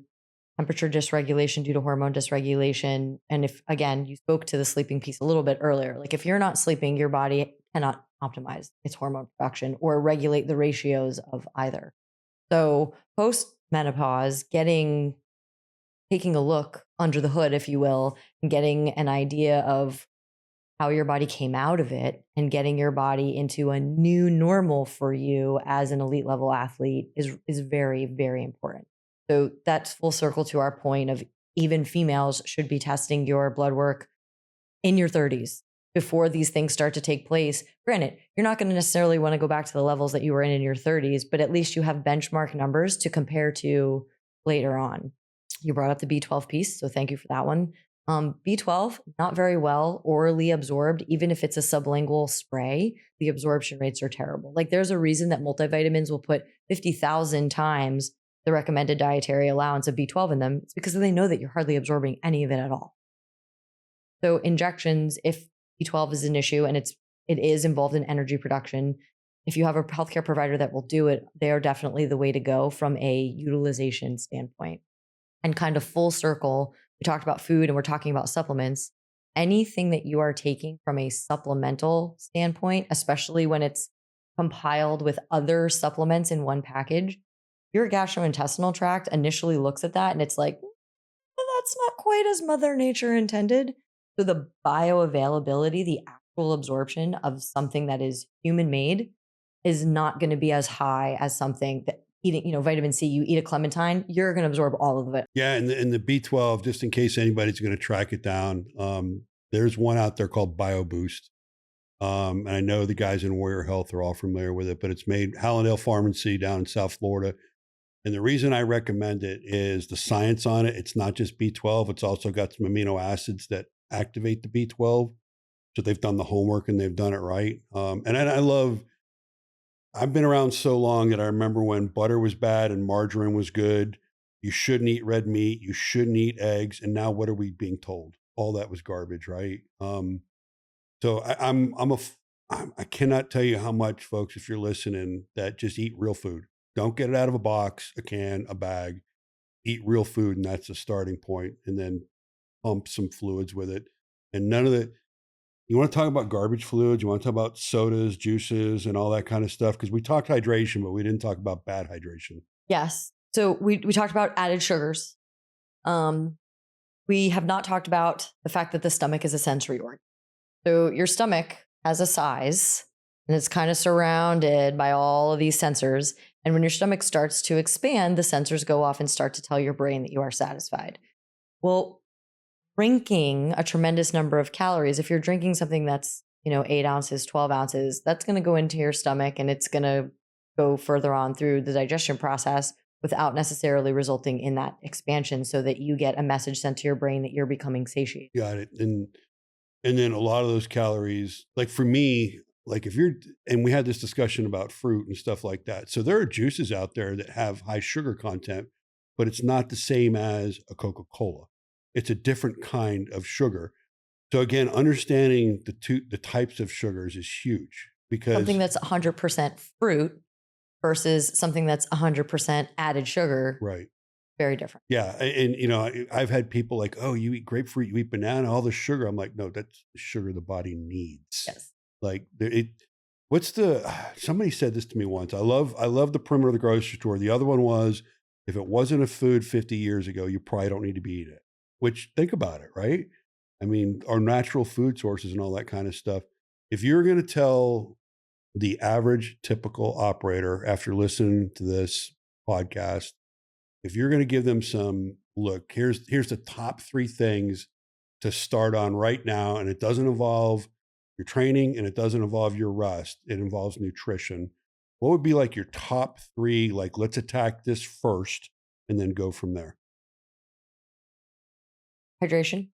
temperature dysregulation due to hormone dysregulation. And if, again, you spoke to the sleeping piece a little bit earlier, like if you're not sleeping, your body cannot optimize its hormone production or regulate the ratios of either. So post menopause, taking a look under the hood, if you will, and getting an idea of how your body came out of it and getting your body into a new normal for you as an elite level athlete is very, very important. So that's full circle to our point of even females should be testing your blood work in your 30s before these things start to take place. Granted, you're not going to necessarily want to go back to the levels that you were in your 30s, but at least you have benchmark numbers to compare to later on. You brought up the B12 piece, so thank you for that one. B12, not very well orally absorbed. Even if it's a sublingual spray, the absorption rates are terrible. Like there's a reason that multivitamins will put 50,000 times the recommended dietary allowance of B12 in them. It's because they know that you're hardly absorbing any of it at all. So injections, if B12 is an issue and it is involved in energy production, if you have a healthcare provider that will do it, they are definitely the way to go from a utilization standpoint. And kind of full circle, we talked about food and we're talking about supplements. Anything that you are taking from a supplemental standpoint, especially when it's compiled with other supplements in one package, your gastrointestinal tract initially looks at that and it's like, that's not quite as Mother Nature intended. So the bioavailability, the actual absorption of something that is human made is not going to be as high as something that eating, vitamin C, you eat a clementine, you're going to absorb all of it. Yeah. And the B12, just in case anybody's going to track it down, there's one out there called BioBoost. And I know the guys in Warrior Health are all familiar with it, but it's made Hallandale Pharmacy down in South Florida. And the reason I recommend it is the science on it. It's not just B12. It's also got some amino acids that activate the B12. So they've done the homework and they've done it right. And I've been around so long that I remember when butter was bad and margarine was good. You shouldn't eat red meat. You shouldn't eat eggs. And now what are we being told? All that was garbage, right? So I cannot tell you how much, folks, if you're listening, that just eat real food. Don't get it out of a box, a can, a bag. Eat real food, and that's the starting point. And then pump some fluids with it. And none of the, you want to talk about garbage fluids, you want to talk about sodas, juices, and all that kind of stuff, because we talked hydration, but we didn't talk about bad hydration. Yes. So we talked about added sugars. We have not talked about the fact that the stomach is a sensory organ. So your stomach has a size, and it's kind of surrounded by all of these sensors. And when your stomach starts to expand, the sensors go off and start to tell your brain that you are satisfied. Well, drinking a tremendous number of calories, if you're drinking something that's, 8 ounces, 12 ounces, that's going to go into your stomach and it's going to go further on through the digestion process without necessarily resulting in that expansion, so that you get a message sent to your brain that you're becoming satiated. Got it. And then a lot of those calories, like for me, like and we had this discussion about fruit and stuff like that. So there are juices out there that have high sugar content, but it's not the same as a Coca-Cola. It's a different kind of sugar. So again, understanding the types of sugars is huge, because something that's 100% fruit versus something that's 100% added sugar. Right. Very different. Yeah. And, I've had people like, oh, you eat grapefruit, you eat banana, all the sugar. I'm like, no, that's the sugar the body needs. Yes. Like somebody said this to me once. I love the perimeter of the grocery store. The other one was, if it wasn't a food 50 years ago, you probably don't need to be eating it. Which, think about it, right? I mean, our natural food sources and all that kind of stuff. If you're going to tell the average typical operator, after listening to this podcast, if you're going to give them some, look, here's the top 3 things to start on right now, and it doesn't involve your training and it doesn't involve your rest, it involves nutrition. What would be like your top 3, like, let's attack this first and then go from there? Hydration.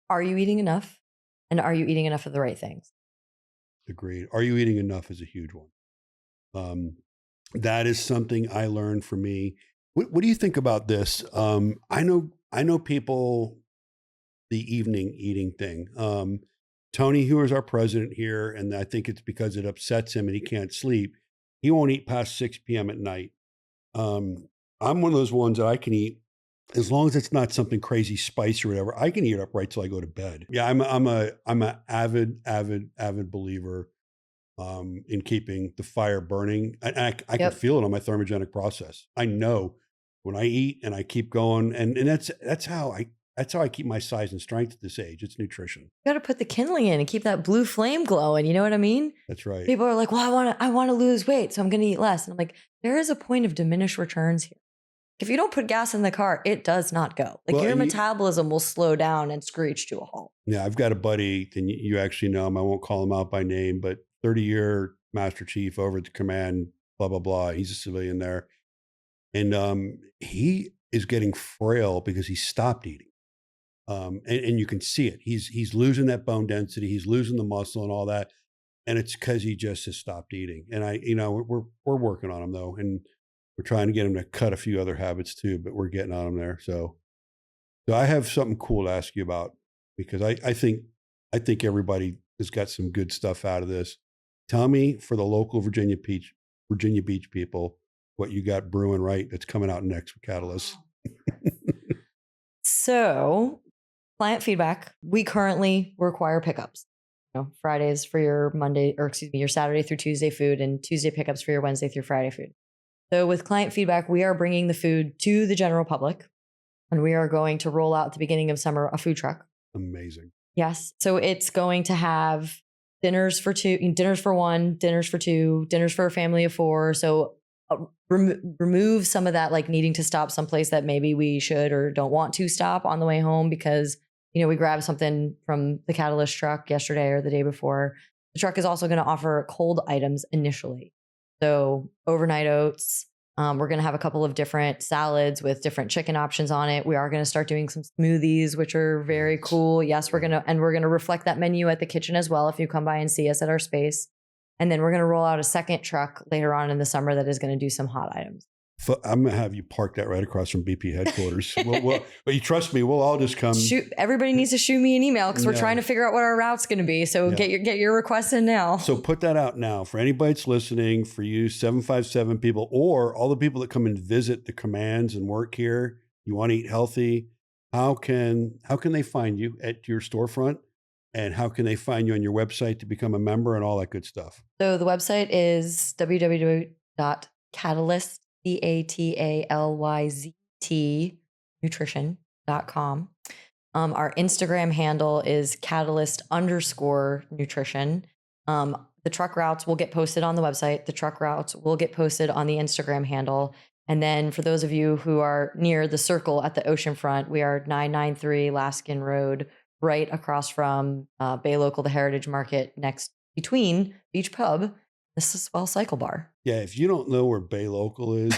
Are you eating enough? And are you eating enough of the right things? Agreed. Are you eating enough is a huge one. That is something I learned for me. What do you think about this? I know people, the evening eating thing. Tony, who is our president here, and I think it's because it upsets him and he can't sleep, he won't eat past 6 p.m. at night. I'm one of those ones that I can eat, as long as it's not something crazy spicy or whatever. I can eat it up right till I go to bed. Yeah, I'm a avid believer in keeping the fire burning. I can feel it on my thermogenic process. I know when I eat and I keep going, and that's how I keep my size and strength at this age. It's nutrition. You got to put the kindling in and keep that blue flame glowing. You know what I mean? That's right. People are like, well, I want to lose weight, so I'm going to eat less. And I'm like, there is a point of diminished returns here. If you don't put gas in the car, it does not go. Like your metabolism will slow down and screech to a halt. Yeah, I've got a buddy, and you actually know him. I won't call him out by name, but 30-year Master Chief over at the command, blah, blah, blah. He's a civilian there. And he is getting frail because he stopped eating. And you can see it. He's losing that bone density. He's losing the muscle and all that. And it's because he just has stopped eating. And we're working on him though. And we're trying to get him to cut a few other habits too, but we're getting on him there. So I have something cool to ask you about, because I think everybody has got some good stuff out of this. Tell me, for the local Virginia Beach people, what you got brewing right that's coming out next with Catalyzt. So, client feedback. We currently require pickups. Fridays for your your Saturday through Tuesday food, and Tuesday pickups for your Wednesday through Friday food. So with client feedback, we are bringing the food to the general public, and we are going to roll out at the beginning of summer a food truck. Amazing. Yes. So it's going to have dinners for two, dinners for one, dinners for two, dinners for a family of four. So remove some of that, like needing to stop someplace that maybe we should or don't want to stop on the way home because, we grabbed something from the Catalyzt truck yesterday or the day before. The truck is also going to offer cold items initially. So overnight oats. We're going to have a couple of different salads with different chicken options on it. We are going to start doing some smoothies, which are very cool. Yes, we're going to reflect that menu at the kitchen as well if you come by and see us at our space. And then we're going to roll out a second truck later on in the summer that is going to do some hot items. I'm going to have you park that right across from BP headquarters. But you trust me, we'll all just come. Everybody needs to shoot me an email because we're trying to figure out what our route's going to be. So get your requests in now. So put that out now for anybody that's listening, for you 757 people, or all the people that come and visit the commands and work here. You want to eat healthy. How can they find you at your storefront? And how can they find you on your website to become a member and all that good stuff? So the website is www.catalyzt, Catalyzt nutrition.com. Our Instagram handle is Catalyzt_nutrition. The truck routes will get posted on the website. The truck routes will get posted on the Instagram handle. And then for those of you who are near the circle at the oceanfront, we are 993 Laskin Road, right across from Bay Local, the Heritage Market, between Beach Pub, this is Cycle Bar. Yeah, if you don't know where Bay Local is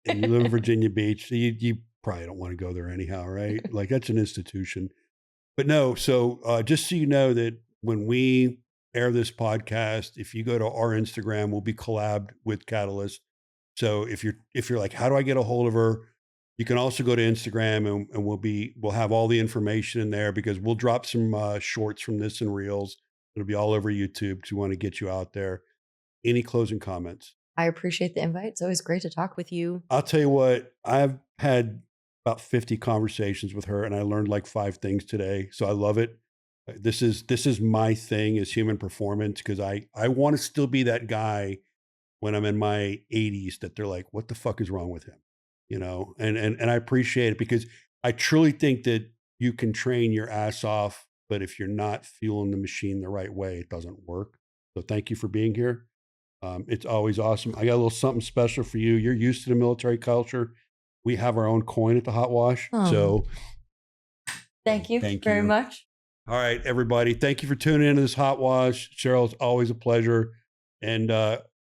and you live in Virginia Beach, you probably don't want to go there anyhow, right? Like that's an institution. But no, so just so you know that when we air this podcast, if you go to our Instagram, we'll be collabed with Catalyzt. So if you're like, how do I get a hold of her? You can also go to Instagram and we'll have all the information in there, because we'll drop some shorts from this and reels. It'll be all over YouTube because we want to get you out there. Any closing comments? I appreciate the invite. It's always great to talk with you. I'll tell you what, I've had about 50 conversations with her and I learned like 5 things today. So I love it. This is my thing, is human performance, because I want to still be that guy when I'm in my 80s that they're like, what the fuck is wrong with him? And I appreciate it, because I truly think that you can train your ass off, but if you're not fueling the machine the right way, it doesn't work. So thank you for being here. It's always awesome. I got a little something special for you. You're used to the military culture. We have our own coin at the HOTWASH. So thank you very much. All right, everybody. Thank you for tuning into this HOTWASH. Cheryl, it's always a pleasure. And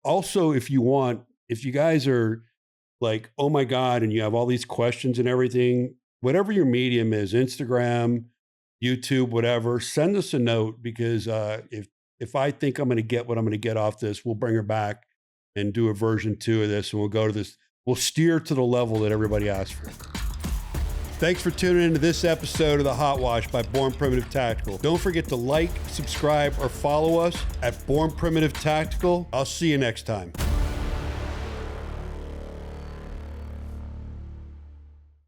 also, if you guys are like, oh my God, and you have all these questions and everything, whatever your medium is, Instagram, YouTube, whatever, send us a note, because if I think I'm going to get what I'm going to get off this, we'll bring her back and do a version 2 of this, and we'll go to this. We'll steer to the level that everybody asked for. Thanks for tuning into this episode of the HOTWASH by Born Primitive Tactical. Don't forget to like, subscribe, or follow us at Born Primitive Tactical. I'll see you next time.